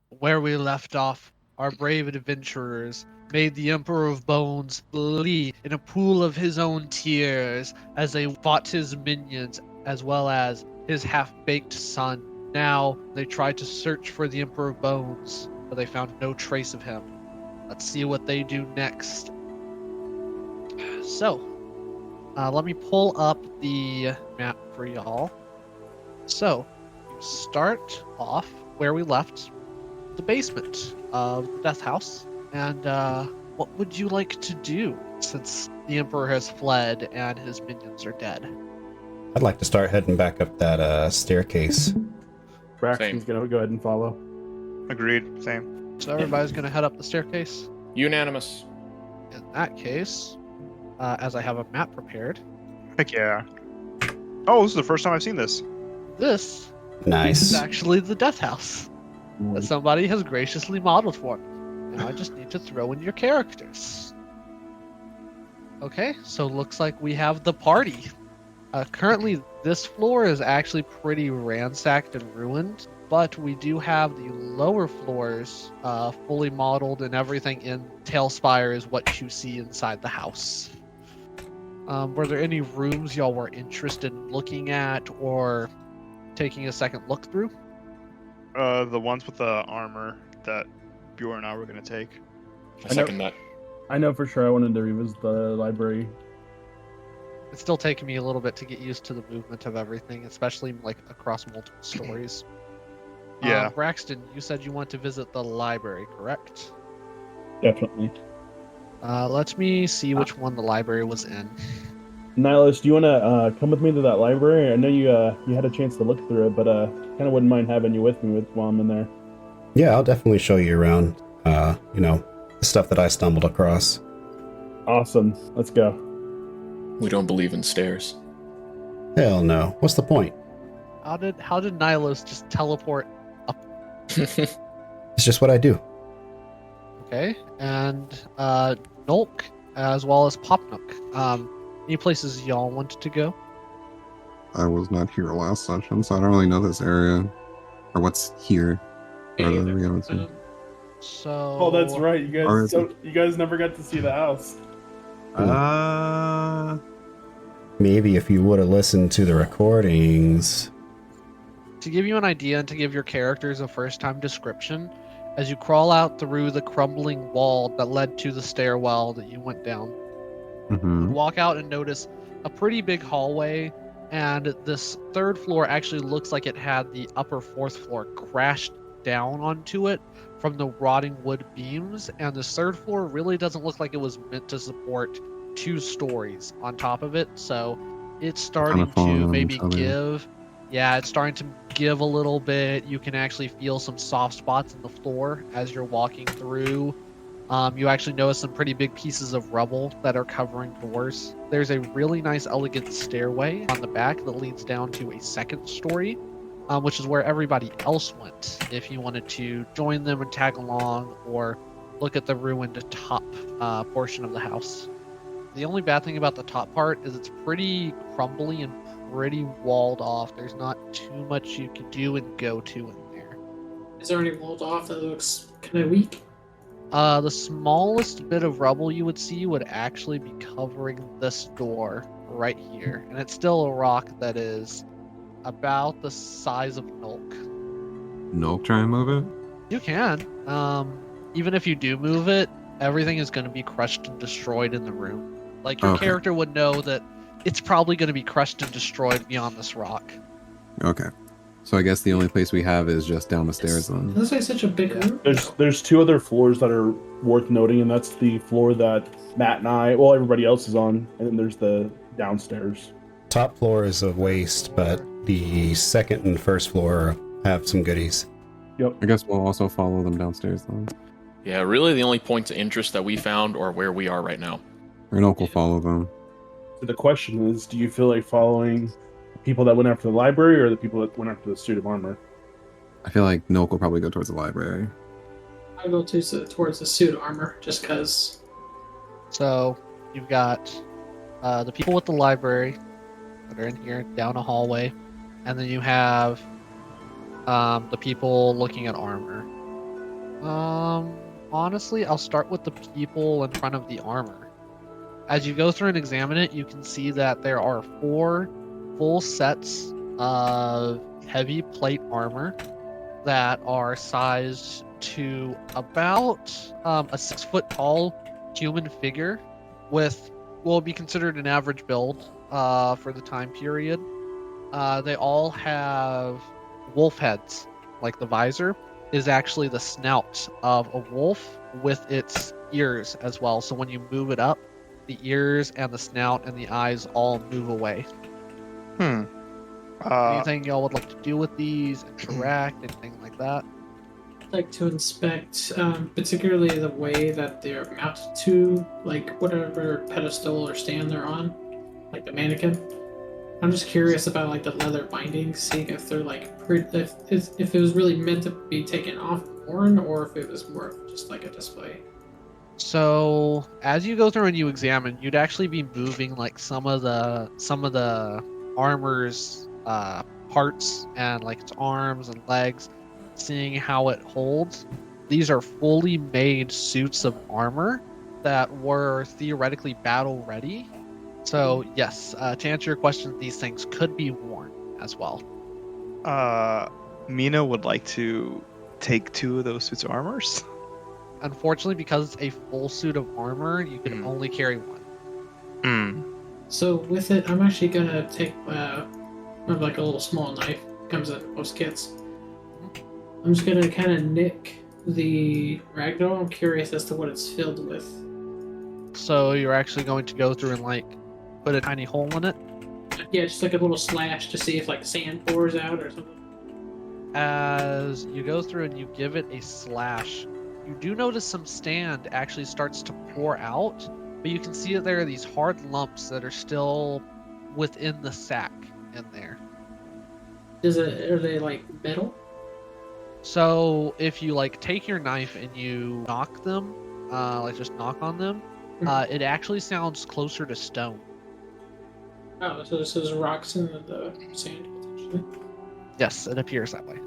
Where we left off, our brave adventurers made the Emperor of Bones flee in a pool of his own tears as they fought his minions as well as his half-baked son. Now they try to search for the Emperor of Bones, but they found no trace of him. Let's see what they do next. So, let me pull up the map for y'all. So, you start off where we left, the basement of the Death House. And what would you like to do since the Emperor has fled and his minions are dead? I'd like to start heading back up that staircase. Braxton's gonna go ahead and follow. Agreed. Same. So everybody's going to head up the staircase. Unanimous. In that case, as I have a map prepared, Heck yeah. Oh, this is the first time I've seen this. this is Nice. actually the Death House that somebody has graciously modeled for me. Now I just need to throw in your characters. Okay, so looks like we have the party. Currently, this floor is actually pretty ransacked and ruined, but we do have the lower floors fully modeled, and everything in Tailspire is what you see inside the house. Were there any rooms y'all were interested in looking at or taking a second look through? The ones with the armor that Bjorn and I were gonna take. I second that. I know for sure I wanted to revisit the library. It's still taking me a little bit to get used to the movement of everything, especially like across multiple stories. Yeah. Braxton, you said you want to visit the library, correct? Definitely. Let me see which one the library was in. Nihilus, do you want to come with me to that library? I know you had a chance to look through it, but kind of wouldn't mind having you with me while I'm in there. Yeah, I'll definitely show you around, the stuff that I stumbled across. Awesome. Let's go. We don't believe in stairs. Hell no. What's the point? How did Nihilus just teleport up? It's just what I do. Okay, and Nulk as well as Popnook. Any places y'all wanted to go? I was not here last session, so I don't really know this area or what's here. Or the reality. So. Oh, that's right. You Or guys, is it- you guys never got to see the house. Maybe if you would have listened to the recordings. To give you an idea and to give your characters a first-time description, as you crawl out through the crumbling wall that led to the stairwell that you went down, Mm-hmm. walk out and notice a pretty big hallway, and this third floor actually looks like it had the upper fourth floor crashed down onto it from the rotting wood beams, and this third floor really doesn't look like it was meant to support 2 stories on top of it, so it's starting falling to on maybe each other. give. Yeah, it's starting to give a little bit. You can actually feel some soft spots in the floor as you're walking through. You actually notice some pretty big pieces of rubble that are covering doors. There's a really nice, elegant stairway on the back that leads down to a second story, which is where everybody else went. If you wanted to join them and tag along or look at the ruined top portion of the house. The only bad thing about the top part is it's pretty crumbly and pretty walled off. There's not too much you can do and go to in there. Is there any walled off that looks kind of weak? The smallest bit of rubble you would see would actually be covering this door right here. And it's still a rock that is about the size of Nulk. Nope, try and move it. You can. Even if you do move it, everything is going to be crushed and destroyed in the room. Like, your Okay. character would know that it's probably going to be crushed and destroyed beyond this rock. Okay. So I guess the only place we have is just down the stairs then. It looks like such a big room. There's 2 other floors that are worth noting, and that's the floor that Matt and everybody else is on, and then there's the downstairs. Top floor is a waste, but the second and first floor have some goodies. I guess we'll also follow them downstairs then. Yeah, really the only points of interest that we found are where we are right now. Nope will follow them. So the question is, do you feel like following the people that went after the library or the people that went after the suit of armor? I feel like Noak will probably go towards the library. I go towards the suit armor just because. So you've got the people with the library that are in here down a hallway, and then you have the people looking at armor. Honestly, I'll start with the people in front of the armor. As you go through and examine it, you can see that there are 4 full sets of heavy plate armor that are sized to about a 6-foot tall human figure with what will be considered an average build for the time period. They all have wolf heads, like the visor is actually the snout of a wolf with its ears as well. So when you move it up, the ears and the snout and the eyes all move away. Anything y'all would like to do with these, interact, anything like that? I'd like to inspect, particularly the way that they're mounted to, like whatever pedestal or stand they're on, like the mannequin. I'm just curious about like the leather bindings, seeing if they're like if it was really meant to be taken off and worn, or if it was more of just like a display. So as you go through and you examine, you'd actually be moving like some of the armor's parts and like its arms and legs, seeing how it holds. These are fully made suits of armor that were theoretically battle ready. So yes, to answer your question, these things could be worn as well. Mina would like to take 2 of those suits of armors. Unfortunately, because it's a full suit of armor, you can only carry one. So with it, I'm actually gonna take like a little small knife. Comes in most kits. I'm just gonna kind of nick the ragdoll. I'm curious as to what it's filled with. So you're actually going to go through and like put a tiny hole in it? Yeah, just like a little slash to see if like sand pours out or something. As you go through and you give it a slash, you do notice some sand actually starts to pour out, but you can see that there are these hard lumps that are still within the sack in there. Are they like metal? So if you like take your knife and you knock them, like just knock on them, it actually sounds closer to stone. Oh, so this is rocks in the sand potentially. Yes, it appears that way.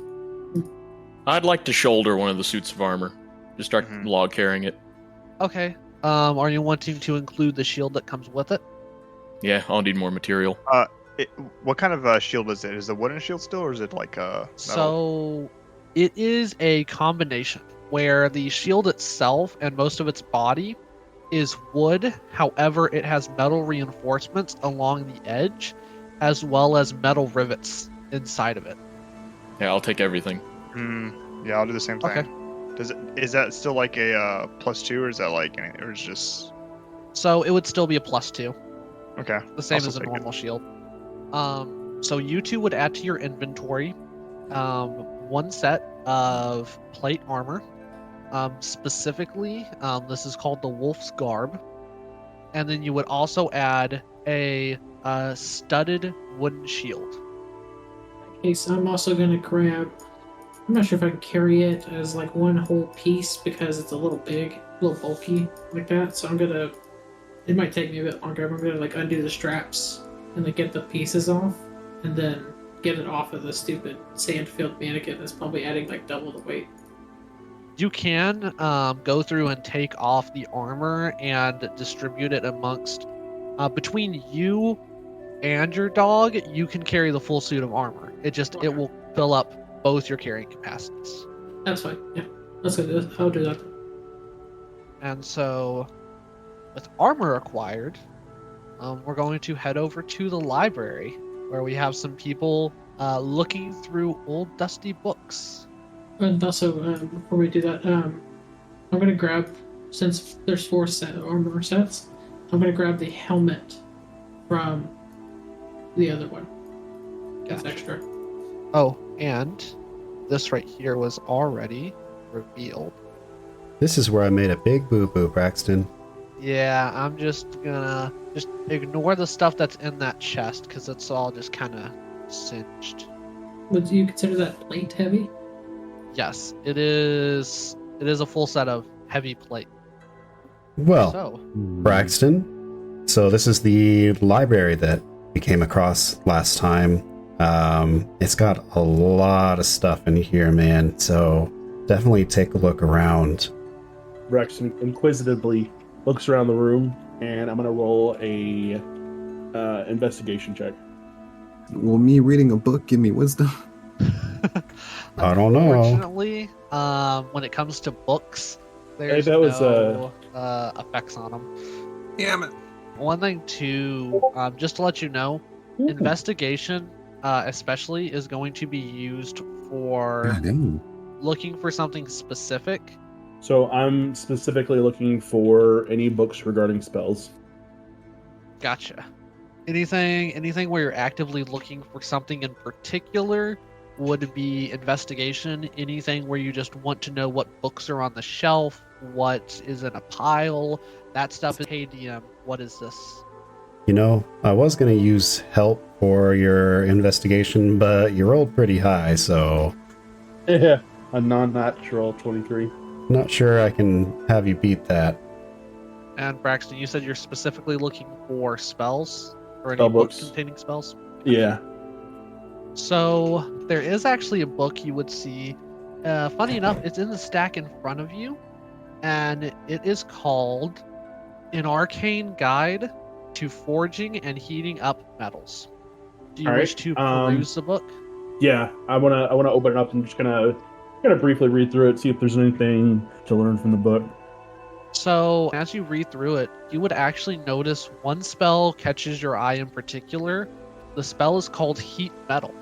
I'd like to shoulder one of the suits of armor. Just start log carrying it. Okay. Are you wanting to include the shield that comes with it? Yeah, I'll need more material. What kind of shield is it? Is it a wooden shield still, or is it like a metal? So it is a combination where the shield itself and most of its body is wood. However, it has metal reinforcements along the edge, as well as metal rivets inside of it. Yeah, I'll take everything. Yeah, I'll do the same thing. Okay. Is that still like a +2, or is that like, or is just? So it would still be a +2. Okay. The same I'll as a still take normal shield. So you two would add to your inventory 1 set of plate armor. Specifically, this is called the Wolf's Garb. And then you would also add a studded wooden shield. Okay, so I'm also gonna grab. I'm not sure if I can carry it as like one whole piece because it's a little big, a little bulky like that. So I'm gonna. It might take me a bit longer. I'm gonna like undo the straps and like get the pieces off, and then get it off of the stupid sand-filled mannequin that's probably adding like double the weight. You can go through and take off the armor and distribute it amongst between you and your dog. You can carry the full suit of armor. It will fill up both your carrying capacities. That's fine. Yeah, that's good. I'll do that. And so, with armor acquired, we're going to head over to the library where we have some people looking through old dusty books. And also, before we do that, I'm gonna grab, since there's 4 armor sets, I'm gonna grab the helmet from the other one. That's extra. Oh, and this right here was already revealed. This is where I made a big boo-boo, Braxton. Yeah, I'm just gonna ignore the stuff that's in that chest because it's all just kind of singed. Would you consider that plate heavy? Yes, it is. It is a full set of heavy plate. Well, So, Braxton, so this is the library that we came across last time. It's got a lot of stuff in here, man. So definitely take a look around. Rex inquisitively looks around the room, and I'm gonna roll a investigation check. Will me reading a book give me wisdom? I don't know. Unfortunately, when it comes to books, there's that was, no effects on them. Damn it. One thing too, just to let you know, Ooh. investigation, especially, is going to be used for God dang. looking for something specific. So I'm specifically looking for any books regarding spells. Gotcha. Anything where you're actively looking for something in particular would be investigation. Anything where you just want to know what books are on the shelf, what is in a pile, that stuff is, hey DM, what is this? You know, I was going to use help for your investigation, but you rolled pretty high, so Yeah, a non-natural 23. not sure I can have you beat that. And Braxton, you said you're specifically looking for spells or any Spell books books. containing spells? Yeah. So there is actually a book you would see. Funny enough, it's in the stack in front of you, and it is called An Arcane Guide to Forging and Heating Up Metals. Do you All right, wish to peruse the book? Yeah, I wanna open it up and just gonna briefly read through it, see if there's anything to learn from the book. So as you read through it, you would actually notice one spell catches your eye in particular. The spell is called Heat Metal.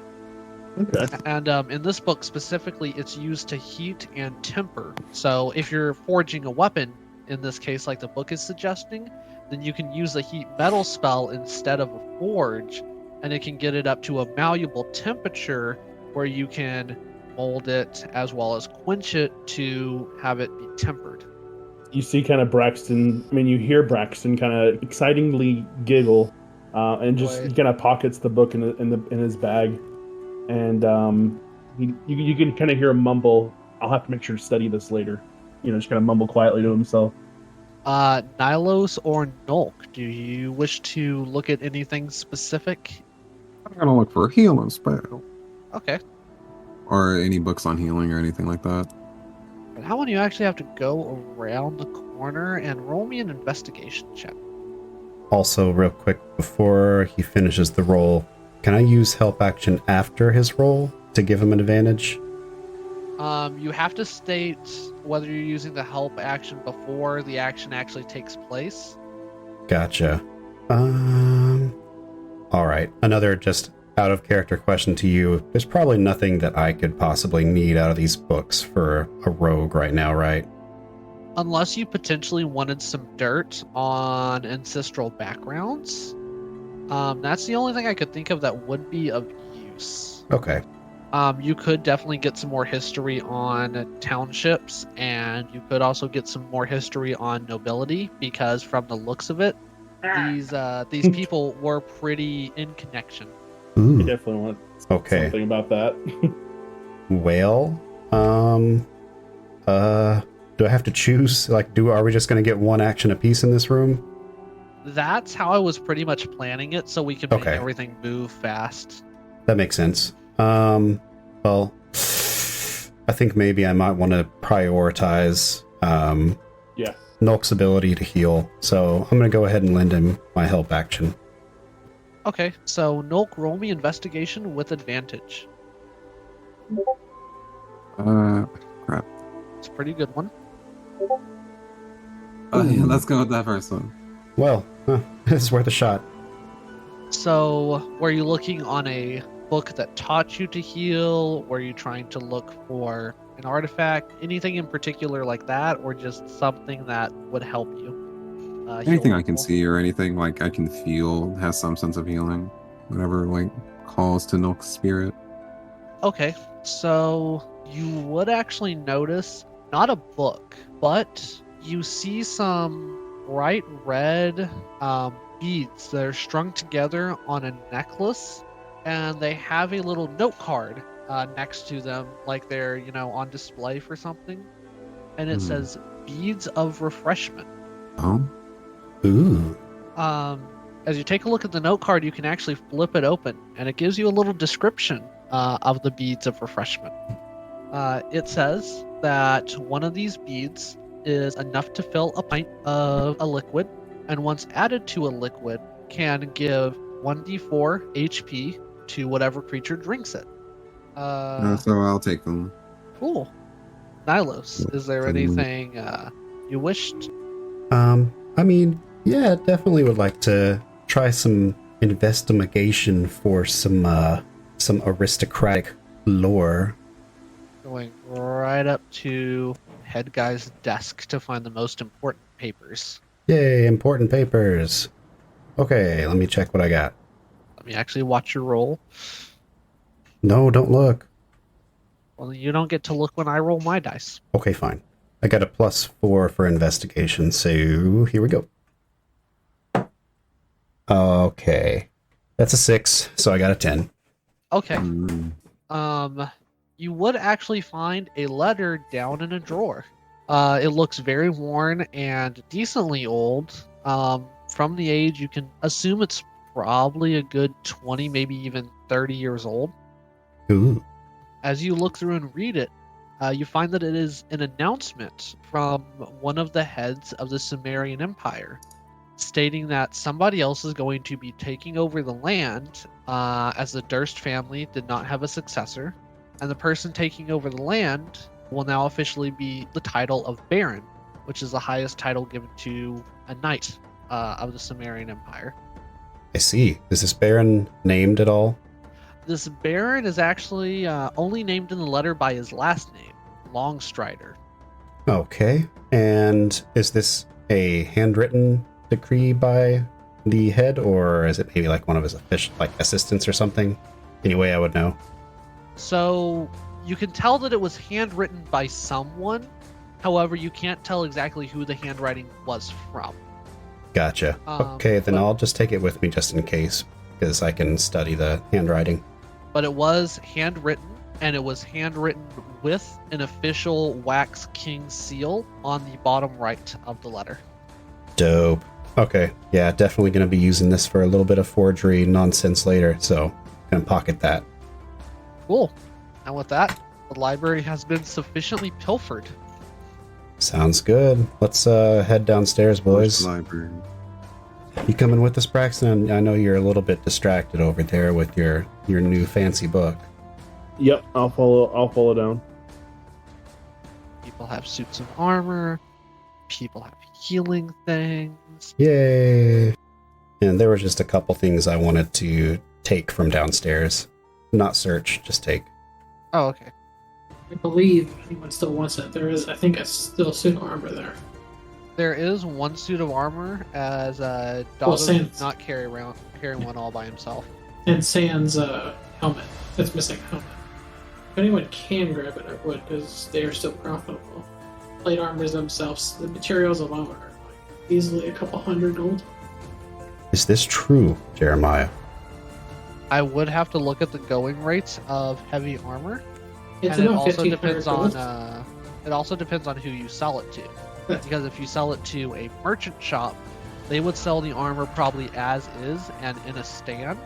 Okay. And in this book specifically, it's used to heat and temper. So if you're forging a weapon, in this case, like the book is suggesting, then you can use the heat metal spell instead of a forge, and it can get it up to a malleable temperature where you can mold it as well as quench it to have it be tempered. You see kind of Braxton, you hear Braxton kind of excitingly giggle, and just Boy. he kind of pockets the book in his bag, and you can kind of hear him mumble, "I'll have to make sure to study this later." Just kind of mumble quietly to himself. Nylos or Nulk, do you wish to look at anything specific? I'm gonna look for a healing spell. Okay. Or any books on healing or anything like that. For that one, you actually have to go around the corner and roll me an investigation check. Also, real quick, before he finishes the roll, can I use help action after his roll to give him an advantage? You have to state whether you're using the help action before the action actually takes place. Gotcha. Alright, another just out of character question to you. There's probably nothing that I could possibly need out of these books for a rogue right now, right? Unless you potentially wanted some dirt on ancestral backgrounds. That's the only thing I could think of that would be of use. Okay. You could definitely get some more history on townships, and you could also get some more history on nobility, because from the looks of it, these people were pretty in connection. I Ooh, definitely want okay. something about that. Well, do I have to choose? Are we just going to get one action apiece in this room? That's how I was pretty much planning it, so we can make Okay. everything move fast. That makes sense. Well, I think maybe I might want to prioritize, Yeah. Nulk's ability to heal. So I'm going to go ahead and lend him my help action. Okay, so Nulk, roll me investigation with advantage. Crap. It's a pretty good one. Oh yeah, let's go with that first one. Well, it's worth a shot. So, were you looking on a book that taught you to heal? Were you trying to look for an artifact? Anything in particular like that, or just something that would help you? Heal Anything I can people? see or anything I can feel has some sense of healing. Whatever calls to Nulk's spirit. Okay, so you would actually notice not a book, but you see some bright red beads that are strung together on a necklace, and they have a little note card next to them, like they're on display for something, and it says "Beads of Refreshment." Oh? Ooh. As you take a look at the note card, you can actually flip it open, and it gives you a little description of the beads of refreshment. It says that one of these beads is enough to fill a pint of a liquid, and once added to a liquid, can give 1d4 HP to whatever creature drinks it. So I'll take them. Cool. Nylos, is there anything you wished? I mean, yeah, definitely would like to try some investigation for some aristocratic lore. Going right up to head guy's desk to find the most important papers. Yay, important papers. Okay, let me check what I got. Let me actually watch your roll. No, don't look. Well, you don't get to look when I roll my dice. Okay, fine. I got a +4 for investigation, so here we go. Okay. That's a 6, so I got a 10. Okay. Mm. You would actually find a letter down in a drawer. It looks very worn and decently old. From the age, you can assume it's probably a good 20, maybe even 30 years old. Ooh. As you look through and read it, you find that it is an announcement from one of the heads of the Sumerian Empire, stating that somebody else is going to be taking over the land, as the Durst family did not have a successor, and the person taking over the land will now officially be the title of Baron, which is the highest title given to a knight of the Sumerian Empire. I see. Is this Baron named at all? This Baron is actually only named in the letter by his last name, Longstrider. Okay. And is this a handwritten decree by the head, or is it maybe like one of his official, like, assistants or something? Any way I would know? So you can tell that it was handwritten by someone. However, you can't tell exactly who the handwriting was from. Gotcha. Okay, then I'll just take it with me just in case, because I can study the handwriting. But it was handwritten, and it was handwritten with an official wax king seal on the bottom right of the letter. Dope. Okay, yeah, definitely going to be using this for a little bit of forgery nonsense later, so gonna pocket that. Cool. And with that, the library has been sufficiently pilfered. Sounds good. Let's head downstairs, boys. Library. You coming with us, Braxton? I know you're a little bit distracted over there with your new fancy book. Yep, I'll follow down. People have suits of armor. People have healing things. Yay! And there was just a couple things I wanted to take from downstairs. Not search, just take. Oh, okay. I believe anyone still wants it. There is, I think, still suit of armor there. There is one suit of armor, as Doggo did not carrying one all by himself. And Sans helmet. That's missing a helmet. If anyone can grab it, I would, because they are still profitable. Plate armors themselves, the materials alone are like easily a couple hundred gold. Is this true, Jeremiah? I would have to look at the going rates of heavy armor. It's And it about also 1,500 depends gold. on it also depends on who you sell it to. Because if you sell it to a merchant shop, they would sell the armor probably as is and in a stand.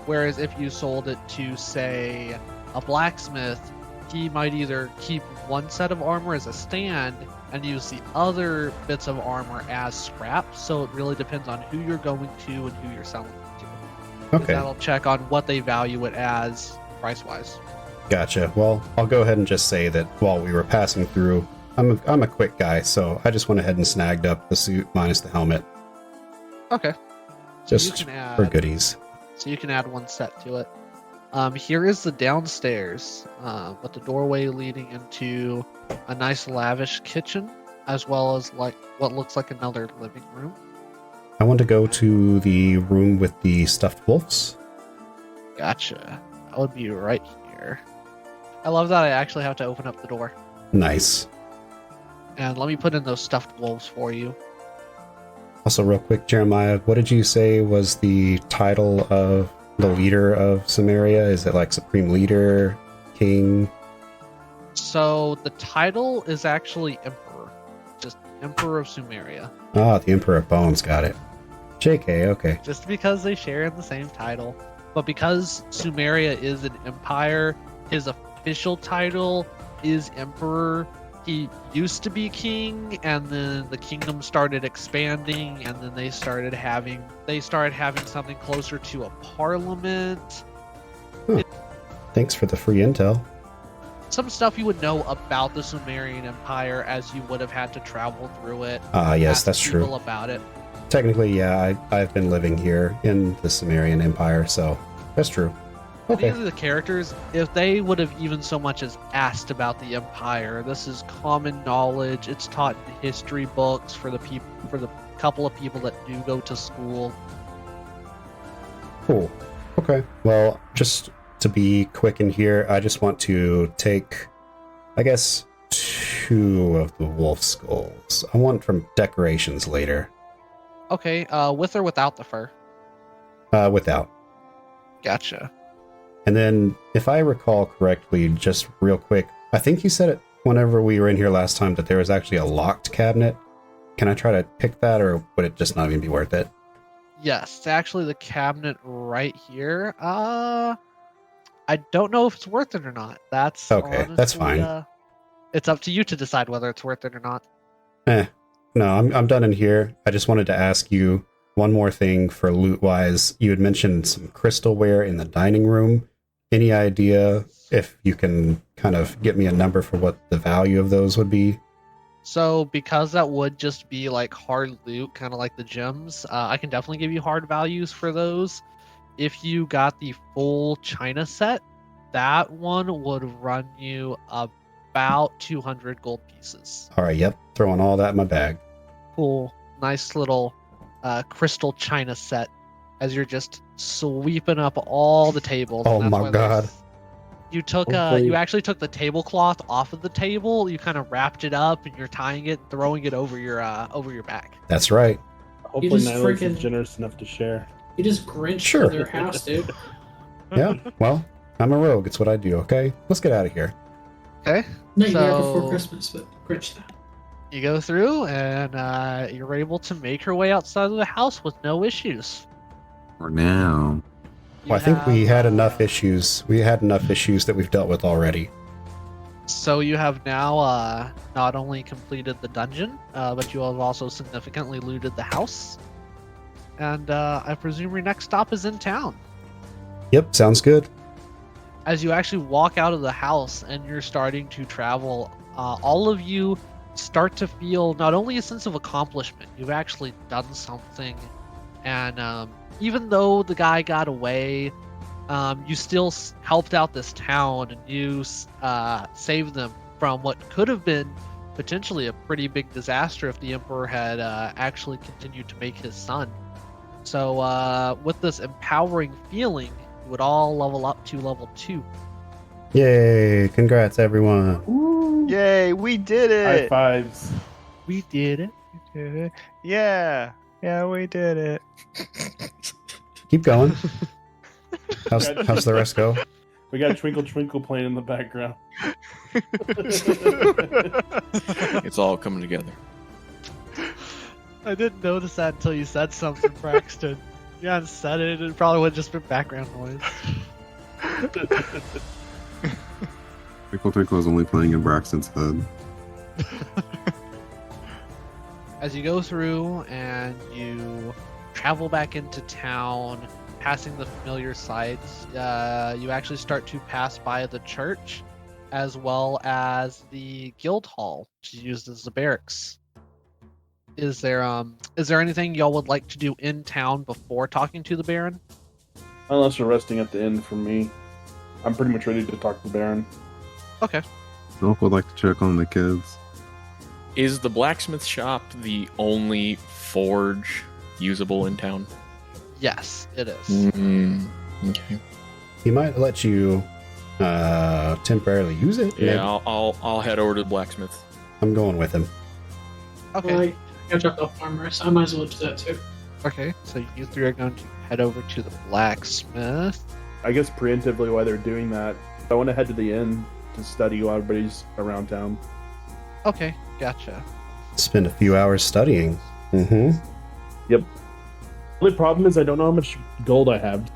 Whereas if you sold it to, say, a blacksmith, he might either keep one set of armor as a stand and use the other bits of armor as scrap. So it really depends on who you're going to and who you're selling it to. 'Cause Okay. that'll check on what they value it as price-wise. Gotcha. Well, I'll go ahead and just say that while we were passing through, I'm a quick guy, so I just went ahead and snagged up the suit minus the helmet, Okay. just you can add, for goodies. So you can add one set to it. Here is the downstairs, with the doorway leading into a nice lavish kitchen, as well as like what looks like another living room. I want to go to the room with the stuffed wolves. Gotcha. That would be right here. I love that I actually have to open up the door. Nice. And let me put in those stuffed wolves for you. Also, real quick, Jeremiah, what did you say was the title of the leader of Samaria? Is it like Supreme Leader, King? So the title is actually Emperor. Just Emperor of Sumeria. Ah, the Emperor of Bones, got it. JK, okay. Just because they share in the same title. But because Sumeria is an empire, his official title is emperor. He used to be king, and then the kingdom started expanding, and then they started having something closer to a parliament. Thanks for the free intel. Some stuff you would know about the Sumerian Empire as you would have had to travel through it. Yes, ask that's true. people about it. Technically, yeah, I've been living here in the Sumerian Empire, so that's true. Okay. These are the characters. If they would have even so much as asked about the Empire, this is common knowledge. It's taught in history books for the couple of people that do go to school. Cool. Okay. Well, just to be quick in here, I just want to take, I guess, 2 of the wolf skulls. I want from decorations later. Okay, with or without the fur? Without. Gotcha. And then, if I recall correctly, just real quick, I think you said it whenever we were in here last time that there was actually a locked cabinet. Can I try to pick that, or would it just not even be worth it? Yes, it's actually the cabinet right here. I don't know if it's worth it or not. That's Okay, honestly, that's fine. It's up to you to decide whether it's worth it or not. No, I'm done in here. I just wanted to ask you one more thing for loot-wise. You had mentioned some crystalware in the dining room. Any idea if you can kind of get me a number for what the value of those would be? So because that would just be like hard loot, kind of like the gems, I can definitely give you hard values for those. If you got the full China set, that one would run you about 200 gold pieces. All right, yep. Throwing all that in my bag. Cool. Nice little crystal China set as you're just sweeping up all the tables. Oh and that's my why there's- God. You took Hopefully- you actually took the tablecloth off of the table. You kind of wrapped it up and you're tying it, throwing it over your back. That's right. Hopefully, just Nyla's is freaking- generous enough to share. You just Grinch Sure. their house, dude. Yeah, well, I'm a rogue. It's what I do, okay? Let's get out of here. Okay. Nightmare So- Before Christmas, but Grinch that. You go through and you're able to make your way outside of the house with no issues. For now. You Well, I think we have, had enough issues. We had enough issues that we've dealt with already. So you have now not only completed the dungeon, but you have also significantly looted the house. And I presume your next stop is in town. Yep, sounds good. As you actually walk out of the house and you're starting to travel, all of you start to feel not only a sense of accomplishment, you've actually done something. And even though the guy got away, you still helped out this town and you saved them from what could have been potentially a pretty big disaster if the Emperor had actually continued to make his son. So with this empowering feeling, you would all level up to level 2. Yay, congrats everyone. Woo! Yay, we did High it! fives. We did it. Yeah, we did it. Keep going. How's the rest go? We got Twinkle Twinkle playing in the background. It's all coming together. I didn't notice that until you said something, Braxton. You hadn't said it, it probably would have just been background noise. Twinkle Twinkle is only playing in Braxton's head. As you go through and you travel back into town, passing the familiar sights, you actually start to pass by the church as well as the guild hall, which is used as the barracks. Is there anything y'all would like to do in town before talking to the Baron? Unless we're resting at the inn for me. I'm pretty much ready to talk to the Baron. Okay. Philip would like to check on the kids. Is the blacksmith shop the only forge usable in town? Yes, it is. Mm, okay. He might let you temporarily use it. Yeah, Maybe. I'll head over to the blacksmith. I'm going with him. Okay. Well, I got dropped off armor, so I might as well do that too. Okay. So you 3 are going to head over to the blacksmith. I guess preemptively while they're doing that, I want to head to the inn to study while everybody's around town. Okay, gotcha. Spend a few hours studying. Mm-hmm. The only problem is I don't know how much gold I have.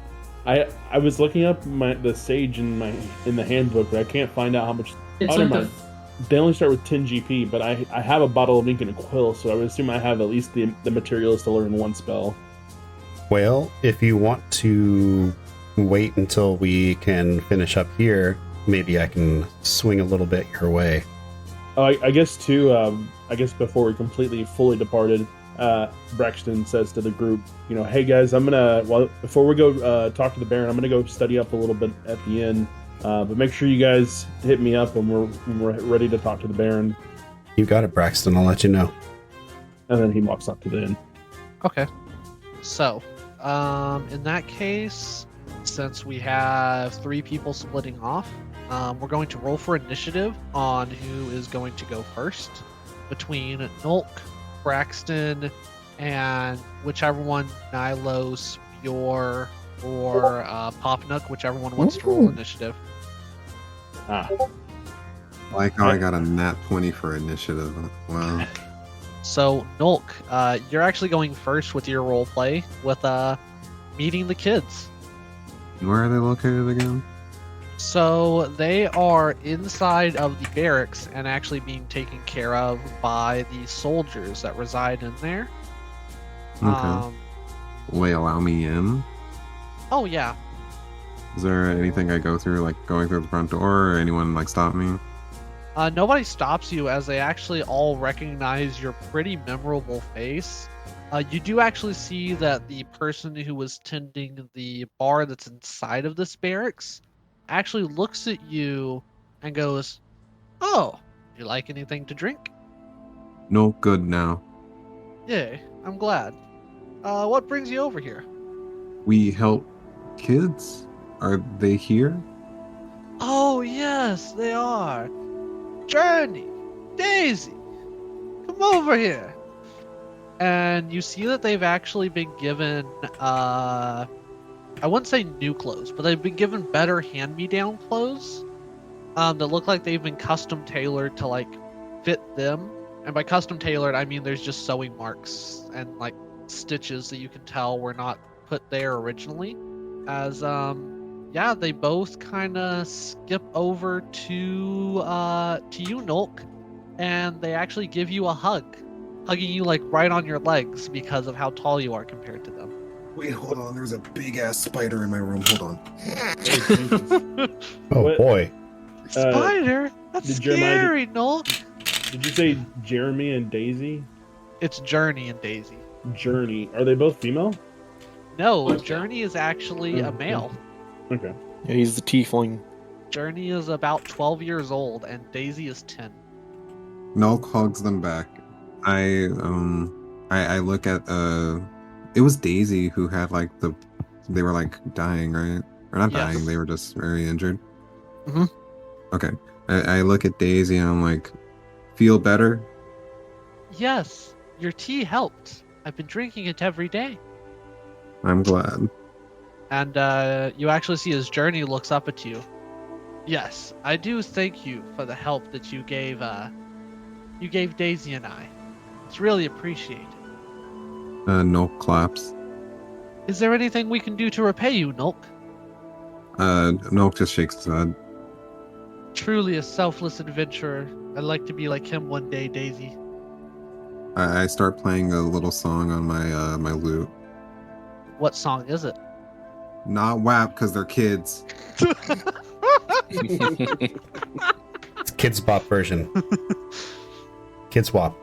I was looking up the sage in the handbook, but I can't find out how much It's Oh, like never mind. They only start with 10 GP, but I have a bottle of ink and a quill, so I would assume I have at least the materials to learn one spell. Well, if you want to wait until we can finish up here, maybe I can swing a little bit your way. Oh, I guess too. I guess before we completely fully departed, Braxton says to the group, hey guys, before we go talk to the Baron, I'm gonna go study up a little bit at the inn. But make sure you guys hit me up when we're ready to talk to the Baron. You got it, Braxton. I'll let you know. And then he walks up to the inn. Okay. So, in that case, since we have 3 people splitting off, we're going to roll for initiative on who is going to go first between Nulk, Braxton, and whichever one, Nilos, Bjor, or Popnuk, whichever one wants to roll initiative. Like how I got a nat 20 for initiative. Wow. So, Nulk, you're actually going first with your role play with meeting the kids. Where are they located again? So they are inside of the barracks and actually being taken care of by the soldiers that reside in there. Okay. Will they allow me in? Oh yeah. Is there anything I go through, like going through the front door, or anyone like stop me? Nobody stops you as they actually all recognize your pretty memorable face. You do actually see that the person who was tending the bar that's inside of this barracks actually looks at you and goes, "Oh, you like anything to drink?" No good now. Yay, I'm glad. What brings you over here? We help kids? Are they here? Oh, yes, they are. Journey, Daisy, come over here. And you see that they've actually been given, I wouldn't say new clothes, but they've been given better hand-me-down clothes that look like they've been custom tailored to, like, fit them. And by custom tailored, I mean there's just sewing marks and, like, stitches that you can tell were not put there originally. As, yeah, they both kind of skip over to you, Nulk, and they actually give you a hug, hugging you like right on your legs because of how tall you are compared to them. Wait, hold on. There's a big ass spider in my room. Hold on. Oh What? boy. Spider? That's did Jeremiah- scary, Nulk. Did you say Jeremy and Daisy? It's Journey and Daisy. Journey. Are they both female? No, Journey is actually a Mhm. male. Okay. Yeah, he's the tiefling. Journey is about 12 years old, and Daisy is 10. Nulk hugs them back. I look at it was Daisy who had like they were like dying, right? Or not Yes. dying, they were just very injured. Mhm. Okay. I look at Daisy and I'm like, feel better? Yes, your tea helped. I've been drinking it every day. I'm glad. And you actually see his Journey looks up at you. Yes, I do thank you for the help that you gave Daisy and I. It's really appreciated. Nulk claps. Is there anything we can do to repay you, Nulk? Nulk just shakes his head. Truly a selfless adventurer. I'd like to be like him one day, Daisy. I start playing a little song on my my lute. What song is it? Not WAP because they're kids. It's Kids Bop version. Kids Wop.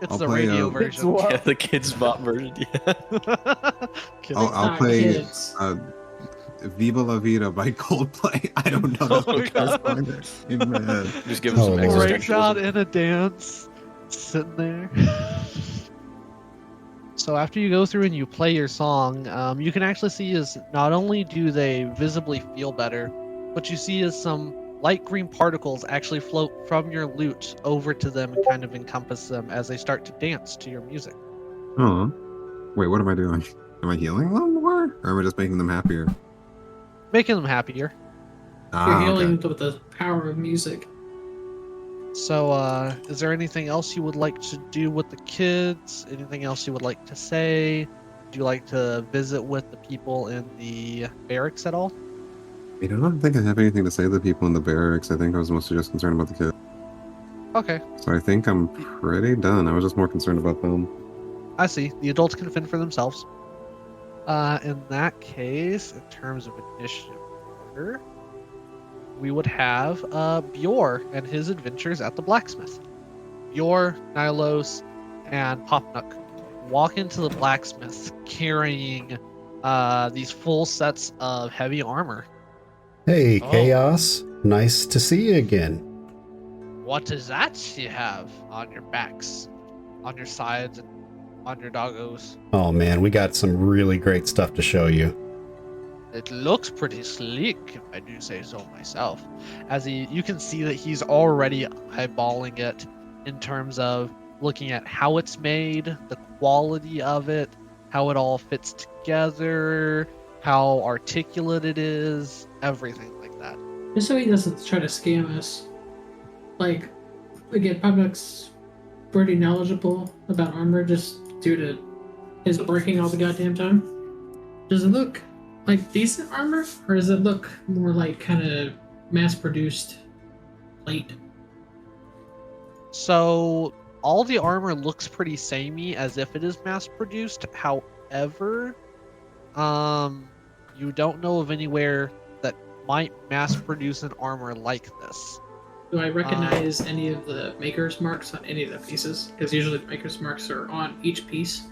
It's I'll the play, radio It's version. what? Yeah, the kids bot version. Yeah. Kids- I'll not play kids. Viva La Vida by Coldplay. I don't know. Oh my God. In my head. Just give him Oh, some Lord. breaks out existentialism. in a dance, sitting there. So after you go through and you play your song, you can actually see is not only do they visibly feel better, but you see is some light green particles actually float from your lute over to them and kind of encompass them as they start to dance to your music. Oh. Wait, what am I doing? Am I healing them more? Or am I just making them happier? Making them happier. You're healing okay. with the power of music. So, is there anything else you would like to do with the kids? Anything else you would like to say? Do you like to visit with the people in the barracks at all? I don't think I have anything to say to the people in the barracks. I think I was mostly just concerned about the kids. Okay, So I think I'm pretty done. I was just more concerned about them. I see. The adults can fend for themselves. In that case, in terms of initiative order, we would have Bjor and his adventures at the blacksmith. Bjor, Nylos, and Popnuk walk into the blacksmith carrying these full sets of heavy armor. Hey, Oh. Chaos. Nice to see you again. What is that you have on your backs, on your sides, and on your doggos? Oh man, we got some really great stuff to show you. It looks pretty sleek, if I do say so myself. As you can see that he's already eyeballing it in terms of looking at how it's made, the quality of it, how it all fits together, how articulate it is, everything like that. Just so he doesn't try to scam us. Like, again, Pubnuk's pretty knowledgeable about armor just due to his breaking all the goddamn time. Does it look like decent armor, or does it look more like kind of mass-produced plate? So all the armor looks pretty samey as if it is mass produced. However, you don't know of anywhere that might mass produce an armor like this. Do I recognize any of the maker's marks on any of the pieces? Because usually the maker's marks are on each piece.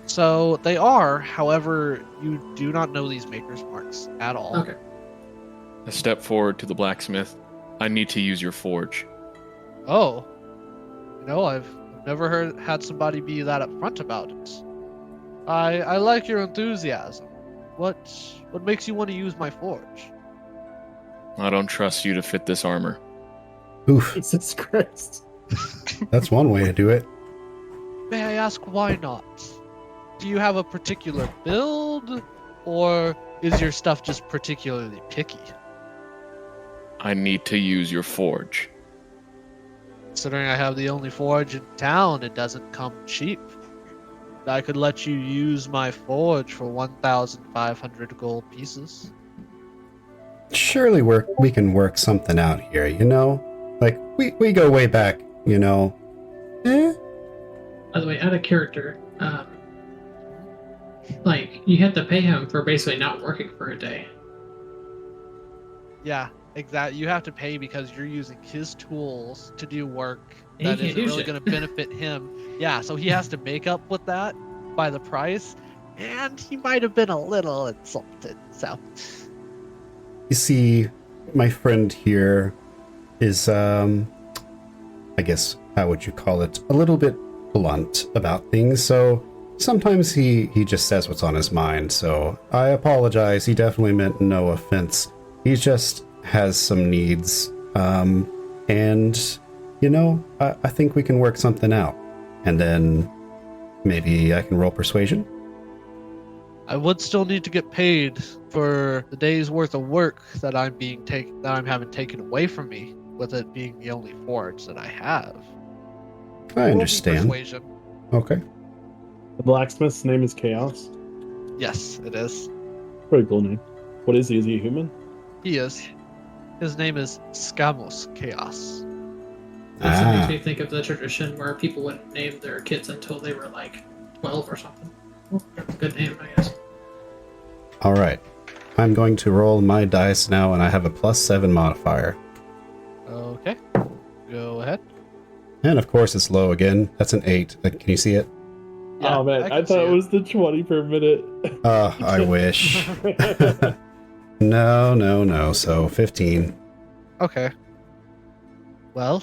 So they are, however, you do not know these makers' marks at all. Okay. I step forward to the blacksmith. I need to use your forge. Oh, I've never had somebody be that upfront about it. I like your enthusiasm. What makes you want to use my forge? I don't trust you to fit this armor. Oof, Jesus Christ. that's one way to do it. May I ask why not? Do you have a particular build, or is your stuff just particularly picky? I need to use your forge. Considering I have the only forge in town, it doesn't come cheap. I could let you use my forge for 1,500 gold pieces. Surely we can work something out here, you know? Like, we go way back, you know? By the way, out of character, like, you had to pay him for basically not working for a day. Yeah, exactly. You have to pay because you're using his tools to do work He that can't isn't do really shit. going to benefit him. Yeah, so he has to make up with that by the price, and he might have been a little insulted. So, You see, my friend here is, I guess, how would you call it? A little bit blunt about things, so sometimes he just says what's on his mind, so I apologize. He definitely meant no offense. He just has some needs, and, you know, I think we can work something out. And then maybe I can roll persuasion? I would still need to get paid for the day's worth of work that I'm having taken away from me, with it being the only forge that I have. I Roll me understand. Persuasion. Okay. The blacksmith's name is Chaos. Yes, it is. Pretty cool name. What is he? Is he a human? He is. His name is Scamos Chaos. That's Ah. makes me think of the tradition where people wouldn't name their kids until they were like 12 or something. Well, that's a good name, I guess. All right. I'm going to roll my dice now, and I have a +7 modifier. Okay. Go ahead. And of course, it's low again. That's an 8. Can you see it? Oh man, I can thought see it was the 20 per minute. I wish. No. So 15. Okay. Well,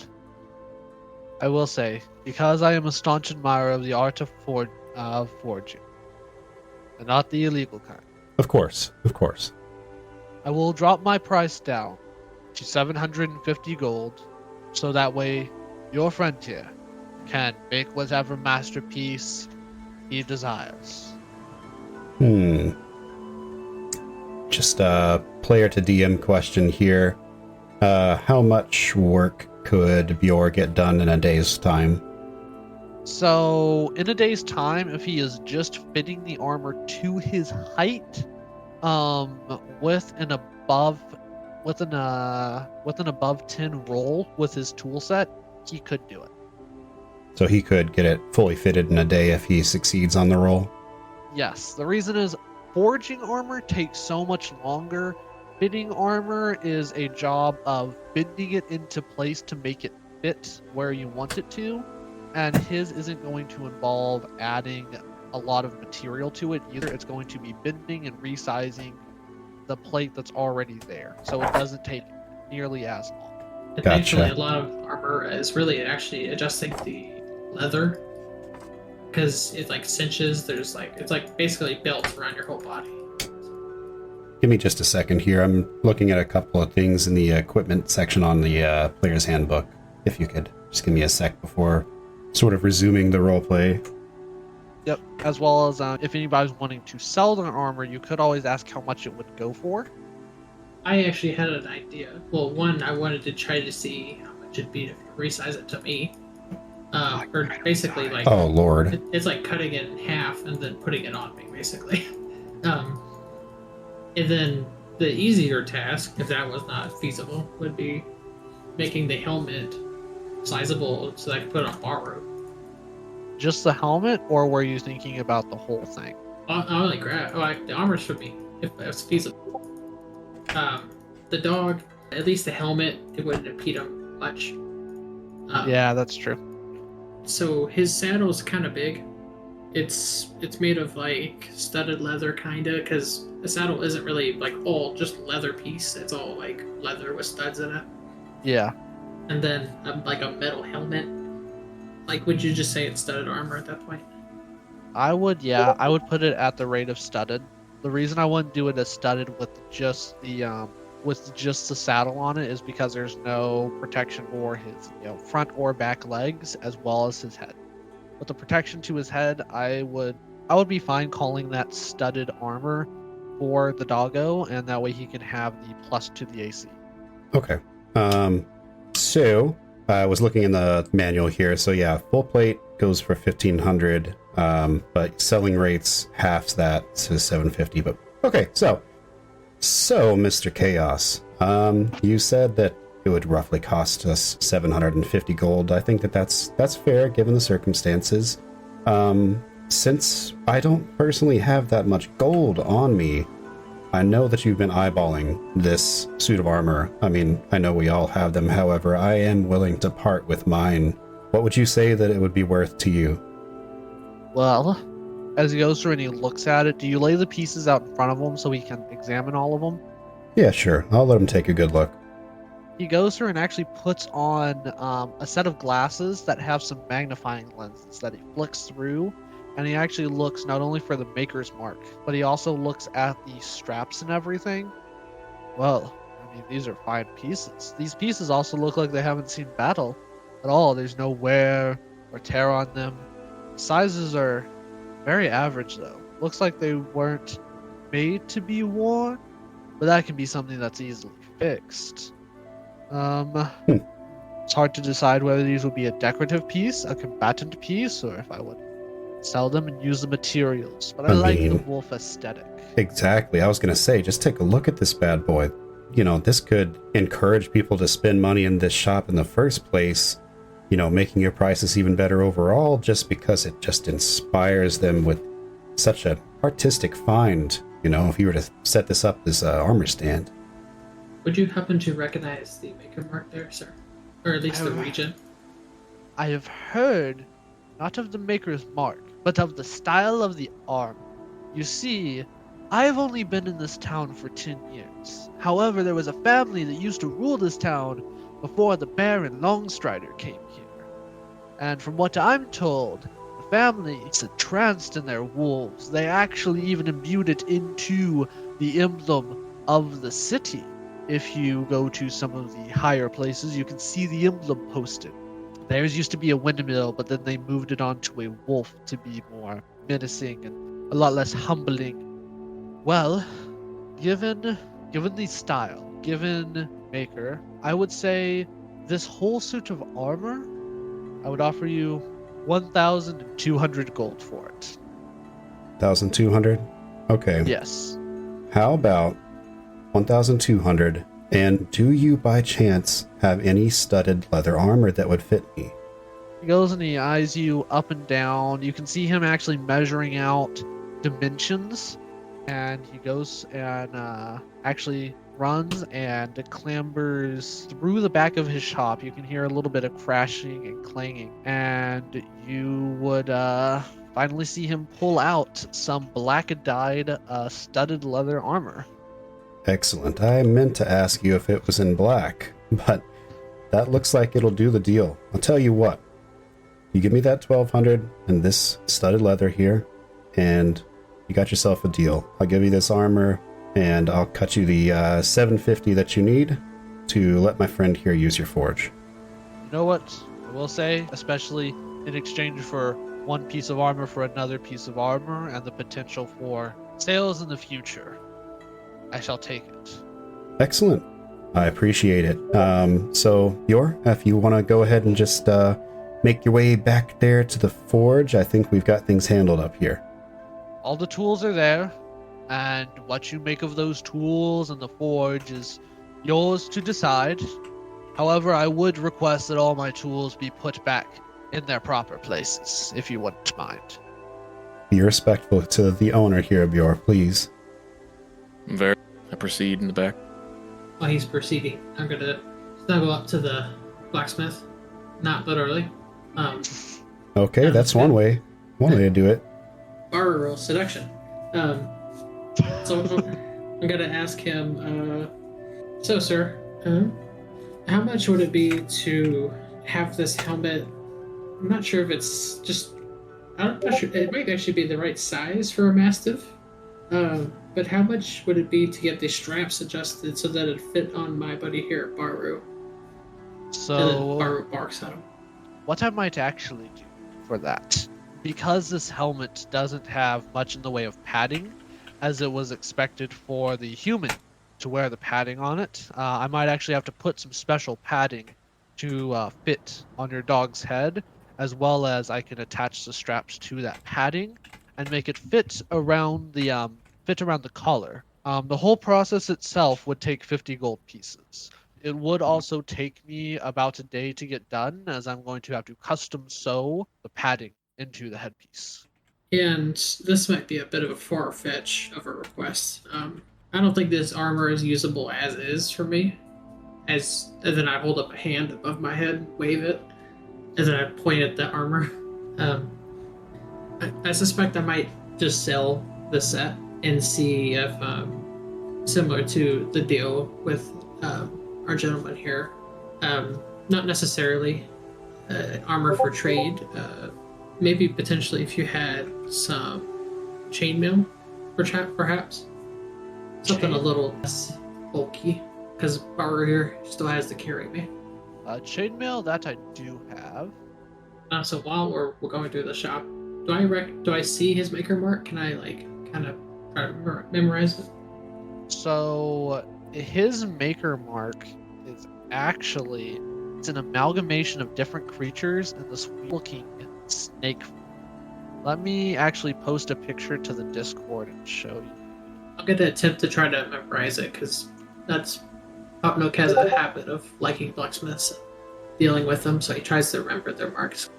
I will say, because I am a staunch admirer of the art of forging, and not the illegal kind, Of course. I will drop my price down to 750 gold, so that way your friend here can make whatever masterpiece he desires. Just a player to DM question here. How much work could Bjor get done in a day's time? So, in a day's time, if he is just fitting the armor to his height, with an an above 10 roll with his tool set, he could do it. So he could get it fully fitted in a day if he succeeds on the roll. Yes, the reason is forging armor takes so much longer. Fitting armor is a job of bending it into place to make it fit where you want it to, and his isn't going to involve adding a lot of material to it either. It's going to be bending and resizing the plate that's already there, so it doesn't take nearly as long. And Gotcha. thankfully, a lot of armor is really actually adjusting the leather because it like cinches. It's like basically built around your whole body. Give me just a second here. I'm looking at a couple of things in the equipment section on the player's handbook. If you could just give me a sec before sort of resuming the roleplay. Yep, as well as if anybody's wanting to sell their armor, you could always ask how much it would go for. I actually had an idea. Well, one, I wanted to try to see how much it'd be to resize it to me. Or basically, like, Oh, Lord. it's like cutting it in half and then putting it on me, basically. And then the easier task, if that was not feasible, would be making the helmet sizable so that I could put it on borrow. Just the helmet, or were you thinking about the whole thing? I only grab the armor should be if it's feasible. The dog, at least the helmet, it wouldn't impede him much. Yeah, that's true. So his saddle's kind of big. It's made of like studded leather, kinda, because the saddle isn't really like all just leather piece. It's all like leather with studs in it. Yeah. And then like a metal helmet. Like, would you just say it's studded armor at that point? I would put it at the rate of studded. The reason I wouldn't do it as studded with just the saddle on it is because there's no protection for his front or back legs as well as his head. With the protection to his head, I would be fine calling that studded armor for the doggo, and that way he can have the plus to the AC. Okay. So I was looking in the manual here. So yeah, full plate goes for 1,500, but selling rates halves that to 750. But okay, so Mr. Chaos, you said that it would roughly cost us 750 gold. I think that's fair given the circumstances. Since I don't personally have that much gold on me, I know that you've been eyeballing this suit of armor. I mean, I know we all have them. However, I am willing to part with mine. What would you say that it would be worth to you? Well, as he goes through and he looks at it, do you lay the pieces out in front of him so he can examine all of them? Yeah, sure. I'll let him take a good look. He goes through and actually puts on a set of glasses that have some magnifying lenses that he flicks through, and he actually looks not only for the maker's mark, but he also looks at the straps and everything. Well, I mean, these are fine pieces. These pieces also look like they haven't seen battle at all. There's no wear or tear on them. The sizes are very average, though. Looks like they weren't made to be worn, but that can be something that's easily fixed. It's hard to decide whether these would be a decorative piece, a combatant piece, or if I would sell them and use the materials. But I like the wolf aesthetic. Exactly. I was going to say, just take a look at this bad boy. This could encourage people to spend money in this shop in the first place, making your prices even better overall, just because it just inspires them with such an artistic find, if you were to set this up as an armor stand. Would you happen to recognize the maker mark there, sir? Or at least the region? I have heard, not of the maker's mark, but of the style of the arm. You see, I've only been in this town for 10 years. However, there was a family that used to rule this town before the Baron Longstrider came here. And from what I'm told, the family is entranced in their wolves. They actually even imbued it into the emblem of the city. If you go to some of the higher places, you can see the emblem posted. Theirs used to be a windmill, but then they moved it onto a wolf to be more menacing and a lot less humbling. Well, given the style, given maker, I would say this whole suit of armor, I would offer you 1,200 gold for it. 1,200? Okay. Yes. How about 1,200. And do you by chance have any studded leather armor that would fit me? He goes and he eyes you up and down. You can see him actually measuring out dimensions. And he goes and actually runs and clambers through the back of his shop. You can hear a little bit of crashing and clanging. And you would finally see him pull out some black-dyed studded leather armor. Excellent. I meant to ask you if it was in black, but that looks like it'll do the deal. I'll tell you what. You give me that 1,200 and this studded leather here, and you got yourself a deal. I'll give you this armor, and I'll cut you the 750 that you need to let my friend here use your forge. You know what I will say, especially in exchange for one piece of armor for another piece of armor and the potential for sales in the future, I shall take it. Excellent. I appreciate it. So, Yor, if you want to go ahead and just make your way back there to the forge, I think we've got things handled up here. All the tools are there, and what you make of those tools and the forge is yours to decide. However, I would request that all my tools be put back in their proper places, if you wouldn't mind. Be respectful to the owner here, Bjor, please. Very. I proceed in the back. While he's proceeding, I'm gonna snuggle up to the blacksmith. Not literally. Okay, that's one way. One way to do it. Bar roll seduction. So I'm gonna ask him. So, sir, how much would it be to have this helmet? I'm not sure if it's just. I'm not sure. It might actually be the right size for a mastiff. But how much would it be to get the straps adjusted so that it fit on my buddy here, Baru? So, Baru barks at him. what I might actually do for that, because this helmet doesn't have much in the way of padding, as it was expected for the human to wear the padding on it, I might actually have to put some special padding to fit on your dog's head, as well as I can attach the straps to that padding and make it fit around the collar. The whole process itself would take 50 gold pieces. It would also take me about a day to get done, as I'm going to have to custom sew the padding into the headpiece. And this might be a bit of a far-fetch of a request. I don't think this armor is usable as is for me. And then I hold up a hand above my head, wave it, and then I point at the armor. I suspect I might just sell the set and see if, similar to the deal with our gentleman here, not necessarily armor for trade. Maybe potentially if you had some chainmail, perhaps something a little less bulky, because Baru here still has to carry me. Chainmail, that I do have. So while we're going through the shop, do I see his maker mark? Can I kind of try to memorize it? So his maker mark is actually, it's an amalgamation of different creatures in this looking snake form. Let me actually post a picture to the Discord and show you. I'm gonna attempt to try to memorize it, because Popnook has a habit of liking blacksmiths and dealing with them, so he tries to remember their marks.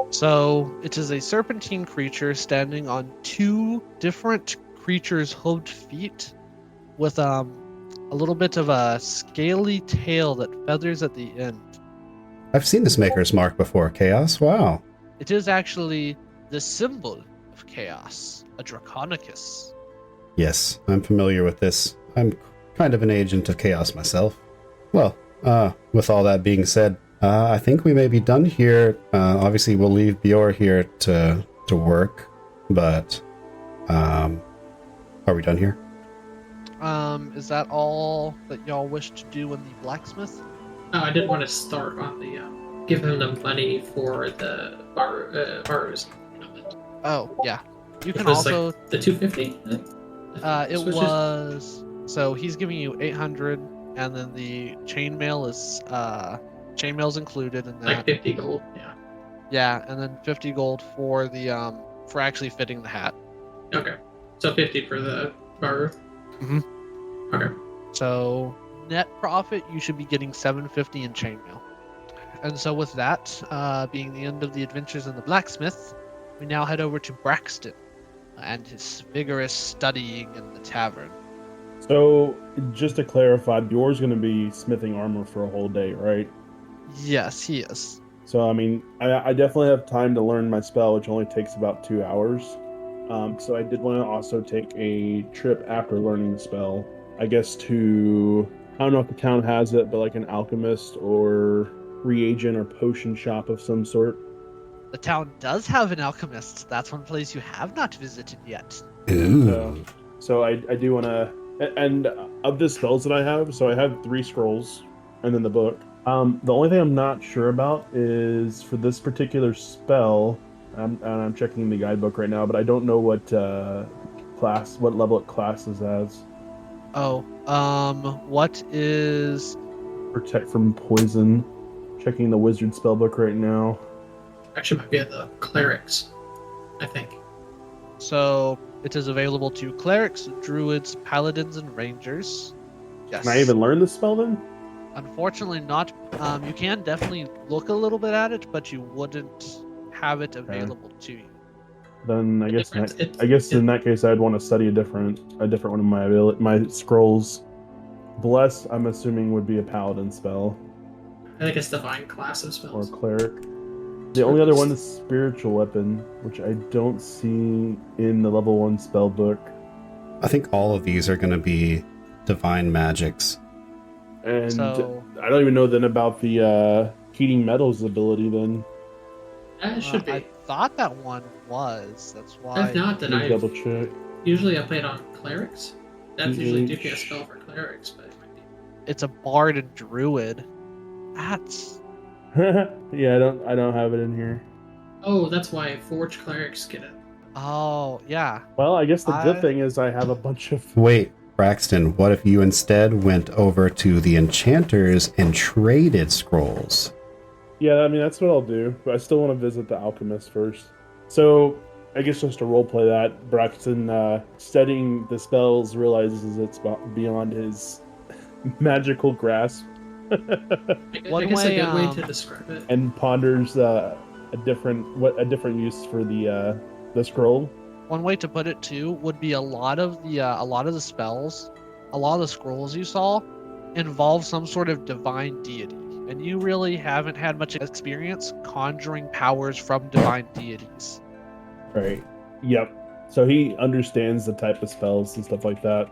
So it is a serpentine creature standing on two different creatures' hooved feet with a little bit of a scaly tail that feathers at the end. I've seen this maker's mark before, Chaos. Wow. It is actually the symbol of chaos, a Draconicus. Yes, I'm familiar with this. I'm kind of an agent of chaos myself. Well, with all that being said, I think we may be done here. Obviously, we'll leave Bjor here to work, but are we done here? Is that all that y'all wish to do in the blacksmith? Oh, I did want to start on the give him the money for the Baru's helmet. Oh, yeah. You can Which was also like the 250. it was so he's giving you 800, and then the chainmail's included in that. Like 50 gold. Yeah. Yeah, and then 50 gold for the for actually fitting the hat. Okay. So 50 for the Baru. Okay. So net profit, you should be getting 750 in chainmail. And so with that, being the end of the adventures in the blacksmith, we now head over to Braxton and his vigorous studying in the tavern. So, just to clarify, Bjor's going to be smithing armor for a whole day, right? Yes, he is. So, I mean, I definitely have time to learn my spell, which only takes about 2 hours. So I did want to also take a trip after learning the spell, I guess to, I don't know if the town has it, but like an alchemist or reagent or potion shop of some sort. The town does have an alchemist. That's one place you have not visited yet. Ooh. So I do want to, and of the spells that I have, so I have 3 scrolls and then the book. The only thing I'm not sure about is for this particular spell, I'm checking the guidebook right now, but I don't know what what level it classes as. Oh, what is... Protect from poison. Checking the wizard spellbook right now. Actually, might be at the clerics, I think. So it is available to clerics, druids, paladins, and rangers. Yes. Can I even learn the spell then? Unfortunately not. You can definitely look a little bit at it, but you wouldn't have it available to you. Then I guess Different. in that case I'd want to study a different one of my scrolls. Bless, I'm assuming, would be a paladin spell I think it's divine class of or spells. cleric. The only other one is spiritual weapon, which I don't see in the level 1 spell book. I think all of these are going to be divine magics. And So- I don't even know then about the heating metals ability then. It should be. I thought that one was. That's why. If not, then Let me I double check. usually I play it on clerics. That's usually PH. DPS spell for clerics, but it might be. It's a bard and druid. That's... Yeah, I don't have it in here. Oh, that's why forge clerics get it. Oh, yeah. Well, I guess the good I- thing is I have a bunch of Wait, Braxton, what if you instead went over to the enchanters and traded scrolls? Yeah, I mean, that's what I'll do. But I still want to visit the alchemist first. So, I guess just to roleplay that, Braxton, studying the spells, realizes it's beyond his magical grasp. I One guess way, a good way um, to describe it. And ponders a different use for the scroll. One way to put it too would be a lot of the spells, a lot of the scrolls you saw involve some sort of divine deity, and you really haven't had much experience conjuring powers from divine deities. Right. Yep. So he understands the type of spells and stuff like that.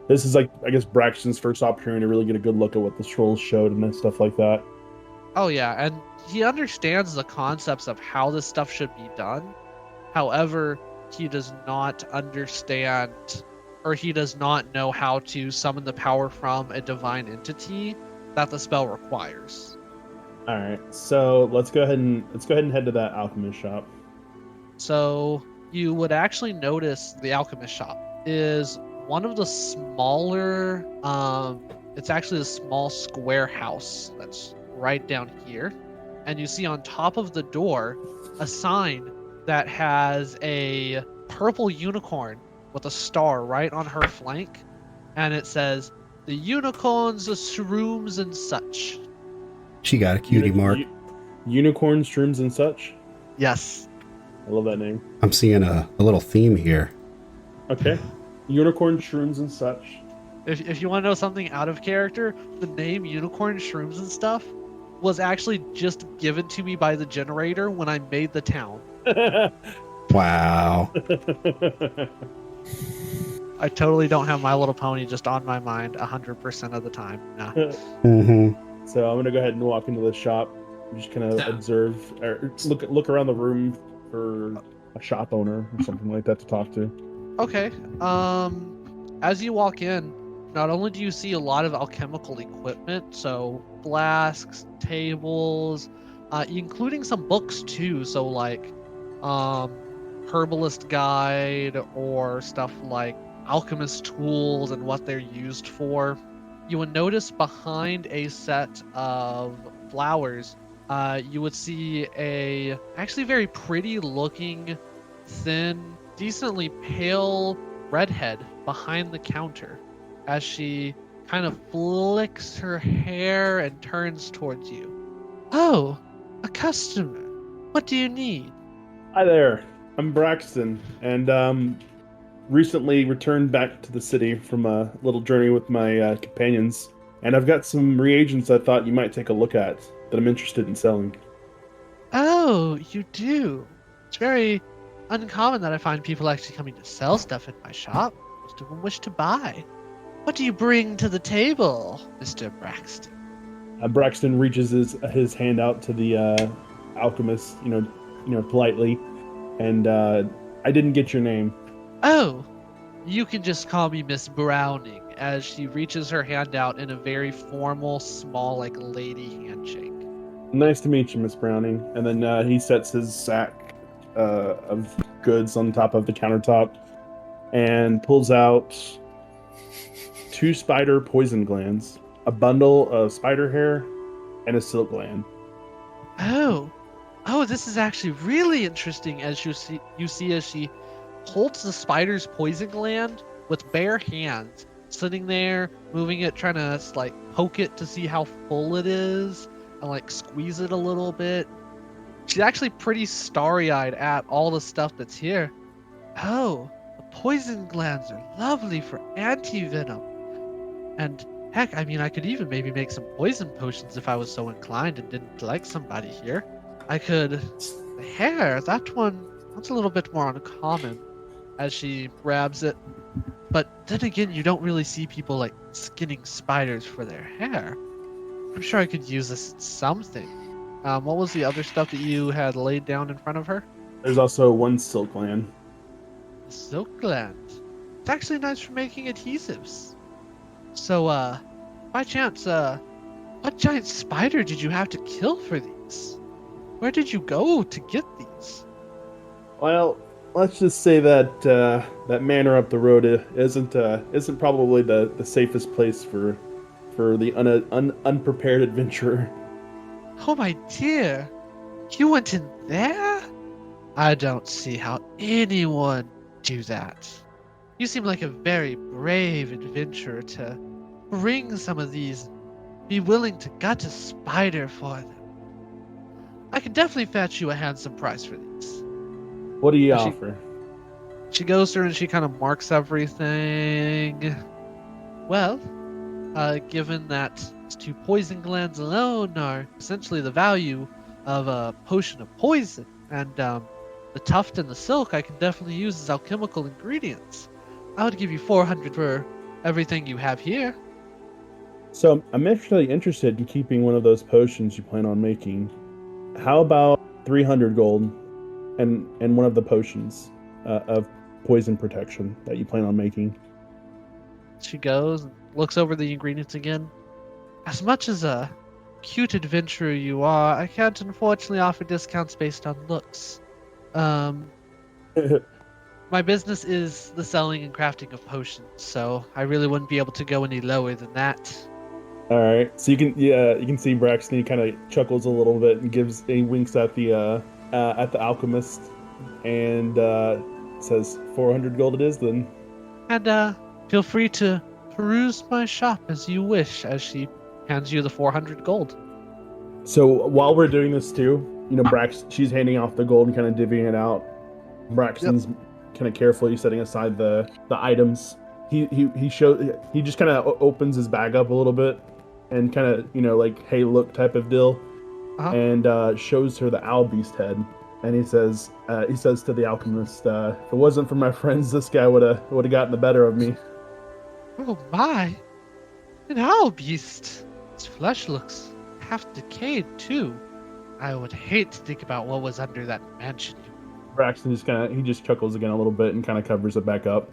This is like, I guess, Braxton's first opportunity to really get a good look at what the scrolls showed and stuff like that. Oh yeah, and he understands the concepts of how this stuff should be done. However, he does not understand, or he does not know how to summon the power from a divine entity that the spell requires. All right. So let's go ahead and head to that alchemist shop. So you would actually notice the alchemist shop is one of the smaller, it's actually a small square house that's right down here. And you see on top of the door a sign that has a purple unicorn with a star right on her flank. And it says, "The unicorns, the shrooms, and such." She got a cutie mark. Unicorn, shrooms, and such. Yes. I love that name. I'm seeing a little theme here. Okay. Unicorn, shrooms, and such. If you want to know something out of character, the name Unicorn, Shrooms, and Stuff was actually just given to me by the generator when I made the town. Wow. I totally don't have My Little Pony just on my mind 100% of the time. Nah. Mm-hmm. So I'm gonna go ahead and walk into the shop. I'm just gonna Yeah. observe or look around the room for a shop owner or something like that to talk to. Okay. As you walk in, not only do you see a lot of alchemical equipment, so flasks, tables, including some books too, so like herbalist guide or stuff like alchemist tools and what they're used for. You would notice behind a set of flowers, you would see a actually very pretty looking, thin, decently pale redhead behind the counter. as she kind of flicks her hair and turns towards you. Oh, a customer. What do you need? Hi there. I'm Braxton, and recently returned back to the city from a little journey with my companions. And I've got some reagents I thought you might take a look at that I'm interested in selling. Oh, you do. It's very uncommon that I find people actually coming to sell stuff in my shop. Most of them wish to buy. What do you bring to the table, Mr. Braxton? Braxton reaches his hand out to the alchemist, politely, and I didn't get your name. Oh, you can just call me Miss Browning, as she reaches her hand out in a very formal, small, like lady handshake. Nice to meet you, Miss Browning. And then he sets his sack of goods on top of the countertop and pulls out 2 spider poison glands, a bundle of spider hair, and a silk gland. Oh, this is actually really interesting. As you see as she holds the spider's poison gland with bare hands, sitting there, moving it, trying to like poke it to see how full it is, and like squeeze it a little bit. She's actually pretty starry-eyed at all the stuff that's here. Oh, the poison glands are lovely for anti-venom. And heck, I mean, I could even maybe make some poison potions if I was so inclined and didn't like somebody here. I could... The hair, that's a little bit more uncommon, as she grabs it. But then again, you don't really see people like skinning spiders for their hair. I'm sure I could use this in something. What was the other stuff that you had laid down in front of her? There's also 1 silk gland. The silk gland. It's actually nice for making adhesives. So, by chance, what giant spider did you have to kill for these? Where did you go to get these? Well, let's just say that that manor up the road isn't probably the safest place for the unprepared adventurer. Oh my dear, you went in there? I don't see how anyone would do that. You seem like a very brave adventurer to bring some of these, be willing to gut a spider for them. I can definitely fetch you a handsome price for these. What do you She- offer? She goes through and she kind of marks everything. Well, given that these 2 poison glands alone are essentially the value of a potion of poison, and the tuft and the silk I can definitely use as alchemical ingredients. I would give you 400 for everything you have here. So I'm actually interested in keeping one of those potions you plan on making. How about 300 gold and one of the potions of poison protection that you plan on making? She goes and looks over the ingredients again. As much as a cute adventurer you are, I can't unfortunately offer discounts based on looks. My business is the selling and crafting of potions, so I really wouldn't be able to go any lower than that. All right, so you can see Braxton. He kind of chuckles a little bit and winks at the alchemist and says 400 gold it is then. And feel free to peruse my shop as you wish, as she hands you the 400 gold. So while we're doing this too, she's handing off the gold and kind of divvying it out. Braxton's kind of carefully setting aside the items. He just kind of opens his bag up a little bit and kind of like, hey, look type of deal, and shows her the owl beast head. And he says to the alchemist, if it wasn't for my friends, this guy would have gotten the better of me. Oh my! An owl beast! Its flesh looks half decayed too. I would hate to think about what was under that mansion. Braxton just chuckles again a little bit and kind of covers it back up,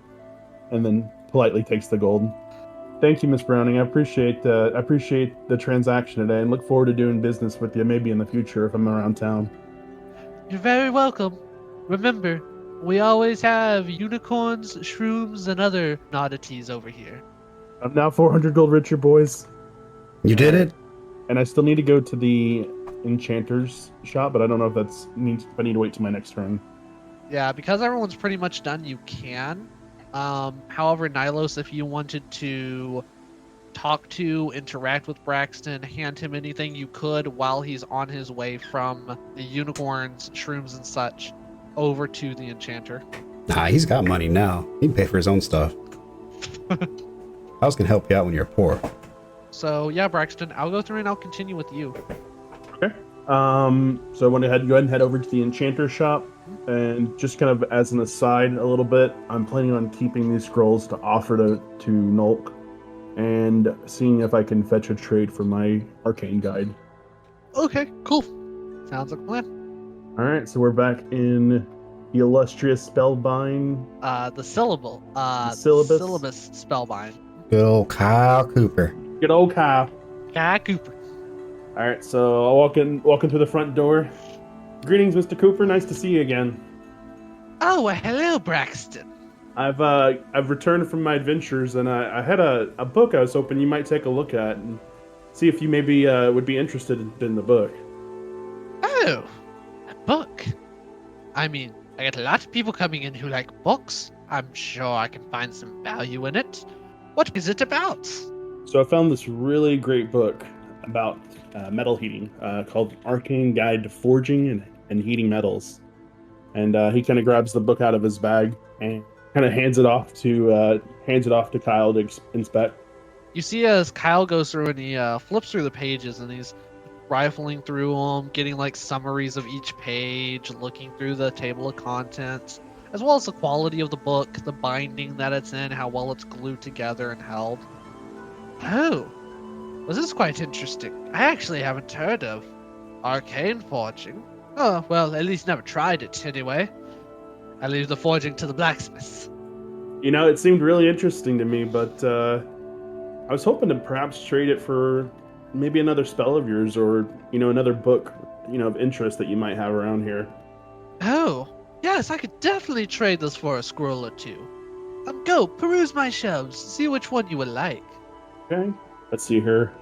and then politely takes the gold. Thank you, Miss Browning. I appreciate the transaction today, and look forward to doing business with you maybe in the future if I'm around town. You're very welcome. Remember, we always have unicorns, shrooms, and other oddities over here. I'm now 400 gold richer, boys. You did it? And I still need to go to the enchanter's shop, but I don't know if I need to wait till my next turn. Yeah, because everyone's pretty much done, you can. However, Nilos, if you wanted to talk to, interact with Braxton, hand him anything you could while he's on his way from the unicorns, shrooms, and such over to the enchanter. Nah, he's got money now. He can pay for his own stuff. House can help you out when you're poor. So yeah, Braxton, I'll go through and I'll continue with you. Okay. So I want to go ahead and head over to the enchanter shop, and just kind of as an aside a little bit, I'm planning on keeping these scrolls to offer to Nulk, and seeing if I can fetch a trade for my arcane guide. Okay, cool. Sounds like a plan. All right, so we're back in the illustrious Spellbind. The syllable. Syllabus? Syllabus spellbind. Good old Kyle Cooper. Good old Kyle. Guy Cooper. All right, so I'll walk in through the front door. Greetings, Mr. Cooper. Nice to see you again. Oh, well, hello, Braxton. I've returned from my adventures, and I had a book I was hoping you might take a look at and see if you maybe would be interested in the book. Oh, a book. I mean, I get a lot of people coming in who like books. I'm sure I can find some value in it. What is it about? So I found this really great book about metal heating called Arcane Guide to Forging and Heating Metals. And he kind of grabs the book out of his bag and kind of hands it off to Kyle to inspect. You see as Kyle goes through and he flips through the pages and he's rifling through them, getting like summaries of each page, looking through the table of contents, as well as the quality of the book, the binding that it's in, how well it's glued together and held. Oh, well, this is quite interesting. I actually haven't heard of arcane forging. Oh, well, at least never tried it anyway. I leave the forging to the blacksmiths. You know, it seemed really interesting to me, but I was hoping to perhaps trade it for maybe another spell of yours, or another book of interest that you might have around here. Oh, yes, I could definitely trade this for a scroll or two. Go, peruse my shelves, see which one you would like. Okay, let's see here.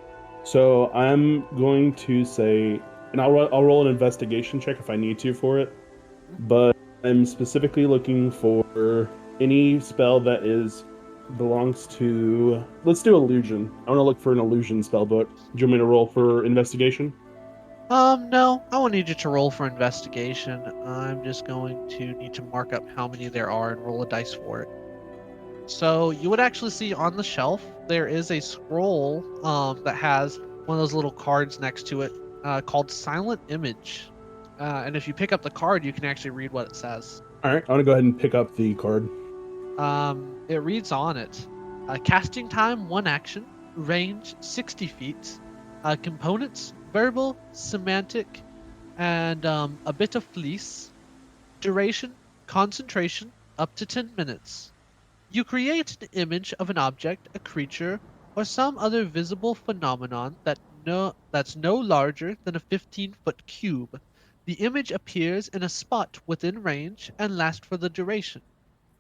So I'm going to say, and I'll roll an investigation check if I need to for it, but I'm specifically looking for any spell that belongs to, let's do illusion. I want to look for an illusion spell book. Do you want me to roll for investigation? No, I won't need you to roll for investigation. I'm just going to need to mark up how many there are and roll a dice for it. So you would actually see on the shelf, there is a scroll that has one of those little cards next to it called Silent Image. And if you pick up the card, you can actually read what it says. All right, I want to go ahead and pick up the card. It reads on it, casting time 1 action, range 60 feet, components verbal, semantic, and a bit of fleece, duration, concentration, up to 10 minutes. You create an image of an object, a creature, or some other visible phenomenon that's no larger than a 15-foot cube. The image appears in a spot within range and lasts for the duration.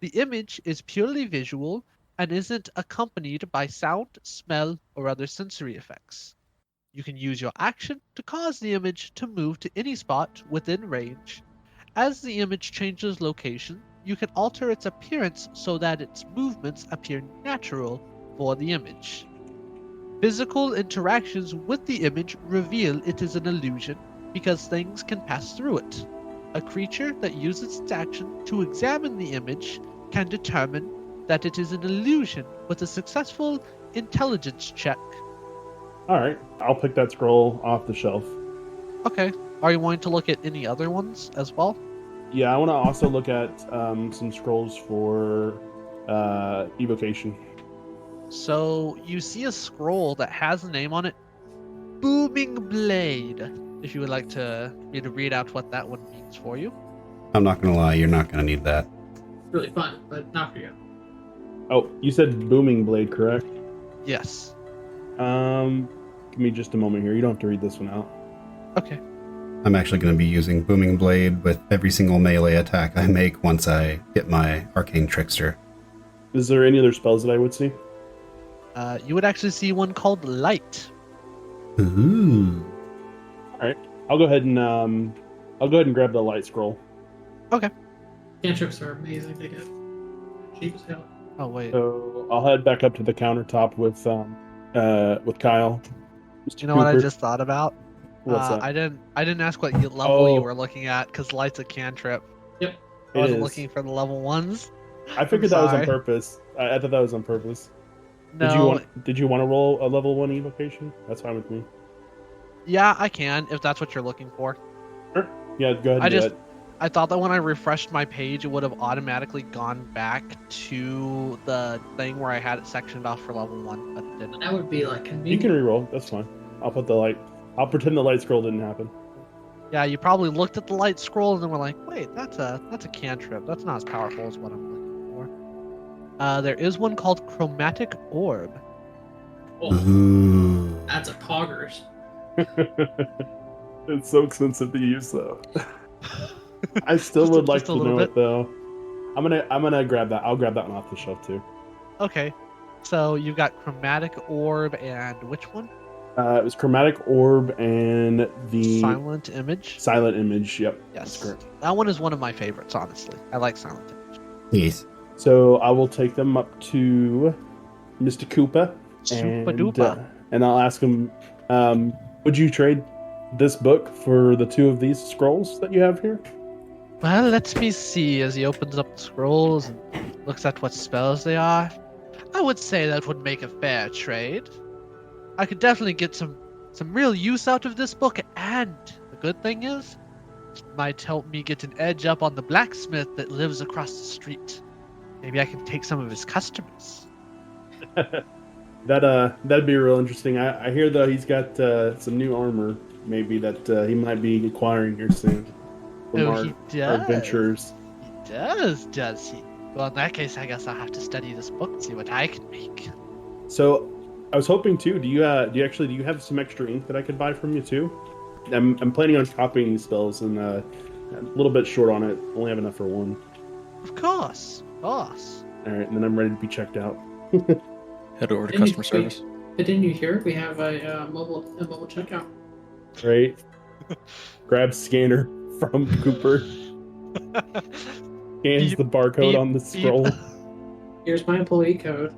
The image is purely visual and isn't accompanied by sound, smell, or other sensory effects. You can use your action to cause the image to move to any spot within range. As the image changes location, you can alter its appearance so that its movements appear natural for the image. Physical interactions with the image reveal it is an illusion because things can pass through it. A creature that uses its action to examine the image can determine that it is an illusion with a successful intelligence check. All right, I'll pick that scroll off the shelf. Okay. Are you wanting to look at any other ones as well? Yeah, I want to also look at some scrolls for evocation. So you see a scroll that has a name on it, Booming Blade. If you would like me to read out what that one means for you. I'm not gonna lie, you're not gonna need that. Really fun, but not for you. Oh, you said booming blade, correct? Yes. Give me just a moment here. You don't have to read this one out. Okay. I'm actually gonna be using Booming Blade with every single melee attack I make once I get my Arcane Trickster. Is there any other spells that I would see? You would actually see one called Light. Ooh. All right, I'll go ahead and grab the light scroll. Okay. Cantrips are amazing. They get cheap as hell. Oh wait. So I'll head back up to the countertop with Kyle. Mr. You know what I Cooper. just thought about? What's that? I didn't ask what level you Oh. were looking at because light's a cantrip. Yep. I It wasn't is. looking for the level ones. I figured that was on sorry. purpose. I thought that was on purpose. No. Did you want to roll a level 1 evocation? That's fine with me. Yeah, I can if that's what you're looking for. Sure. Yeah, go ahead and do it. I thought that when I refreshed my page, it would have automatically gone back to the thing where I had it sectioned off for level 1, but it didn't. That would be like You convenient. can re-roll. That's fine. I'll pretend the light scroll didn't happen. Yeah, you probably looked at the light scroll and then were like, "Wait, that's a cantrip. That's not as powerful as what I'm looking for." There is one called Chromatic Orb. Oh, Ooh. that's a poggers. It's so expensive to use though. I still would like just a to little know bit. it though. I'm gonna grab that. I'll grab that one off the shelf too. Okay, so you've got Chromatic Orb and which one? It was chromatic orb and the Silent Image. silent image. Yep. Yes, That's correct. that one is one of my favorites. Honestly, I like Silent Image. Yes. So I will take them up to Mr. Koopa Super and duper. and I'll ask him, would you trade this book for the 2 of these scrolls that you have here? Well, let me see. As he opens up the scrolls and looks at what spells they are, I would say that would make a fair trade. I could definitely get some real use out of this book, and the good thing is, it might help me get an edge up on the blacksmith that lives across the street. Maybe I can take some of his customers. That'd be real interesting. I hear though he's got some new armor, maybe that he might be acquiring here soon. From Oh, our, he our does. adventurers. He does he? Well, in that case, I guess I'll have to study this book and see what I can make. So, I was hoping too. Do you have some extra ink that I could buy from you too? I'm planning on copying these spells and a little bit short on it. Only have enough for one. Of course. All right, and then I'm ready to be checked out. Head over to Didn't customer you- service. But didn't you hear? We have a mobile checkout. Right. Grab scanner from Cooper. Scans Beep, the barcode beep, on the beep. scroll. Here's my employee code.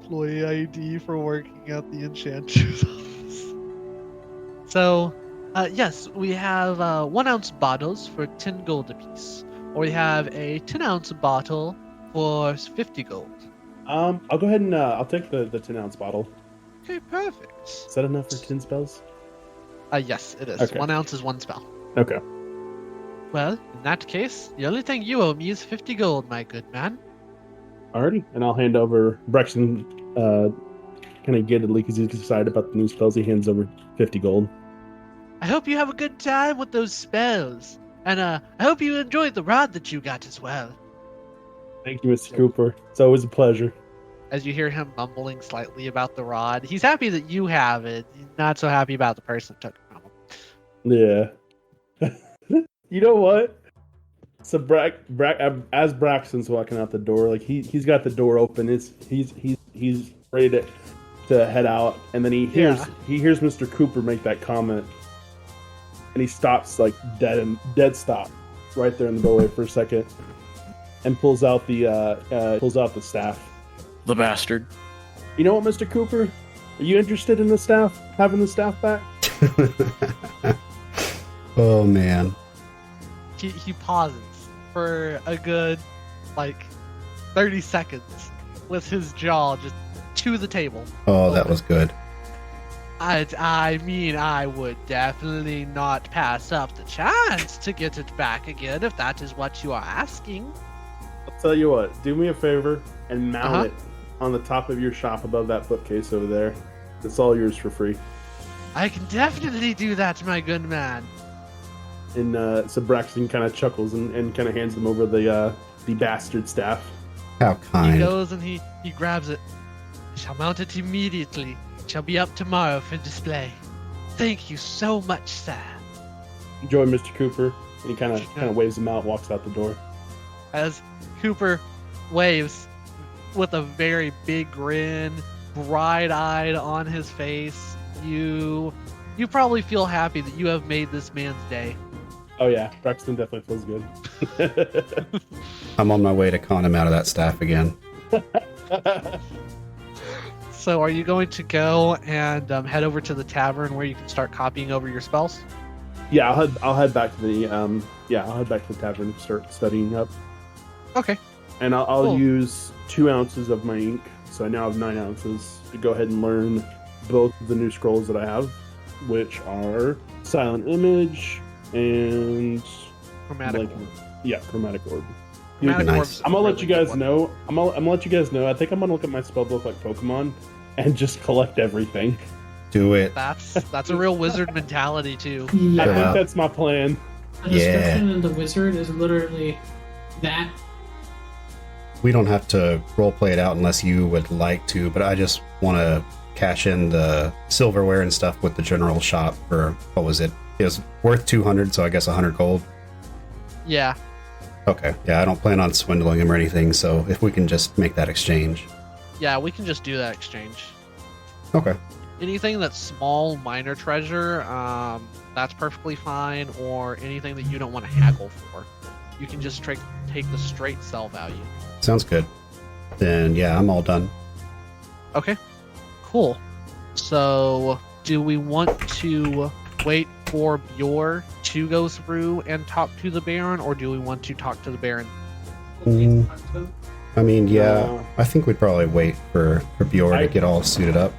Employee ID for working at the enchanter's office. So, yes, we have 1 ounce bottles for 10 gold apiece, or we have a 10-ounce bottle for 50 gold. I'll go ahead and I'll take the 10-ounce bottle. Okay, perfect. Is that enough for 10 spells? Yes, it is. Okay. 1 ounce is 1 spell. Okay. Well, in that case, the only thing you owe me is 50 gold, my good man. Alrighty, and I'll hand over Brexton. Kind of giddedly because he's excited about the new spells. He hands over 50 gold. I hope you have a good time with those spells. And I hope you enjoyed the rod that you got as well. Thank you, Mr. Cooper. It's always a pleasure. As you hear him mumbling slightly about the rod, he's happy that you have it. He's not so happy about the person who took it from him. Yeah. You know what? So as Braxton's walking out the door, like he's got the door open. He's ready to head out, and then he hears Mr. Cooper make that comment, and he stops like dead stop right there in the doorway for a second, and pulls out the staff. The bastard. You know what, Mr. Cooper? Are you interested in the staff? Having the staff back? Oh man. He pauses for a good, 30 seconds with his jaw just to the table. Oh, that was good. I mean, I would definitely not pass up the chance to get it back again if that is what you are asking. I'll tell you what. Do me a favor and mount it on the top of your shop above that bookcase over there. It's all yours for free. I can definitely do that, my good man. And so Braxton kind of chuckles and kind of hands them over the bastard staff. How He kind. goes and he grabs it. I shall mount it immediately. It shall be up tomorrow for display. Thank you so much, sir. Enjoy, Mr. Cooper. And he kind of waves him out, walks out the door. As Cooper waves with a very big grin, bright-eyed on his face, you probably feel happy that you have made this man's day. Oh yeah, Braxton definitely feels good. I'm on my way to con him out of that staff again. So are you going to go and head over to the tavern where you can start copying over your spells? Yeah, I'll head back to the I'll head back to the tavern and start studying up. Okay. And I'll Cool. use 2 ounces of my ink, so I now have 9 ounces to go ahead and learn both of the new scrolls that I have, which are Silent Image and Chromatic like, orb. yeah, Chromatic Orb. Dude, Chromatic Nice. orb's a I'm gonna let really you good guys one. know. I'm gonna let you guys know. I think I'm gonna look at my spellbook like Pokemon and just collect everything. Do it. That's a real wizard mentality too. I Yeah. think Wow. that's my plan. The description in the wizard is literally that. We don't have to roleplay it out unless you would like to, but I just want to cash in the silverware and stuff with the general shop for, what was it? It was worth 200, so I guess 100 gold. Yeah. Okay. Yeah, I don't plan on swindling him or anything, so if we can just make that exchange. Yeah, we can just do that exchange. Okay. Anything that's small, minor treasure, that's perfectly fine, or anything that you don't want to haggle for. You can just take the straight sell value. Sounds good. Then, yeah, I'm all done. Okay, cool. So, do we want to wait for Bjor to go through and talk to the Baron, or do we want to talk to the Baron? I mean, yeah, Uh, I think we'd probably wait for Bjorn I- to get all suited up.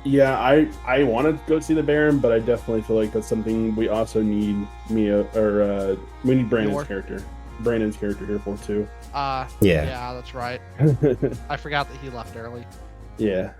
Yeah, I want to go see the Baron, but I definitely feel like that's something we also need we need Brandon's Your- character. Brandon's character here for too. Yeah, Yeah. that's right. I forgot that he left early. Yeah.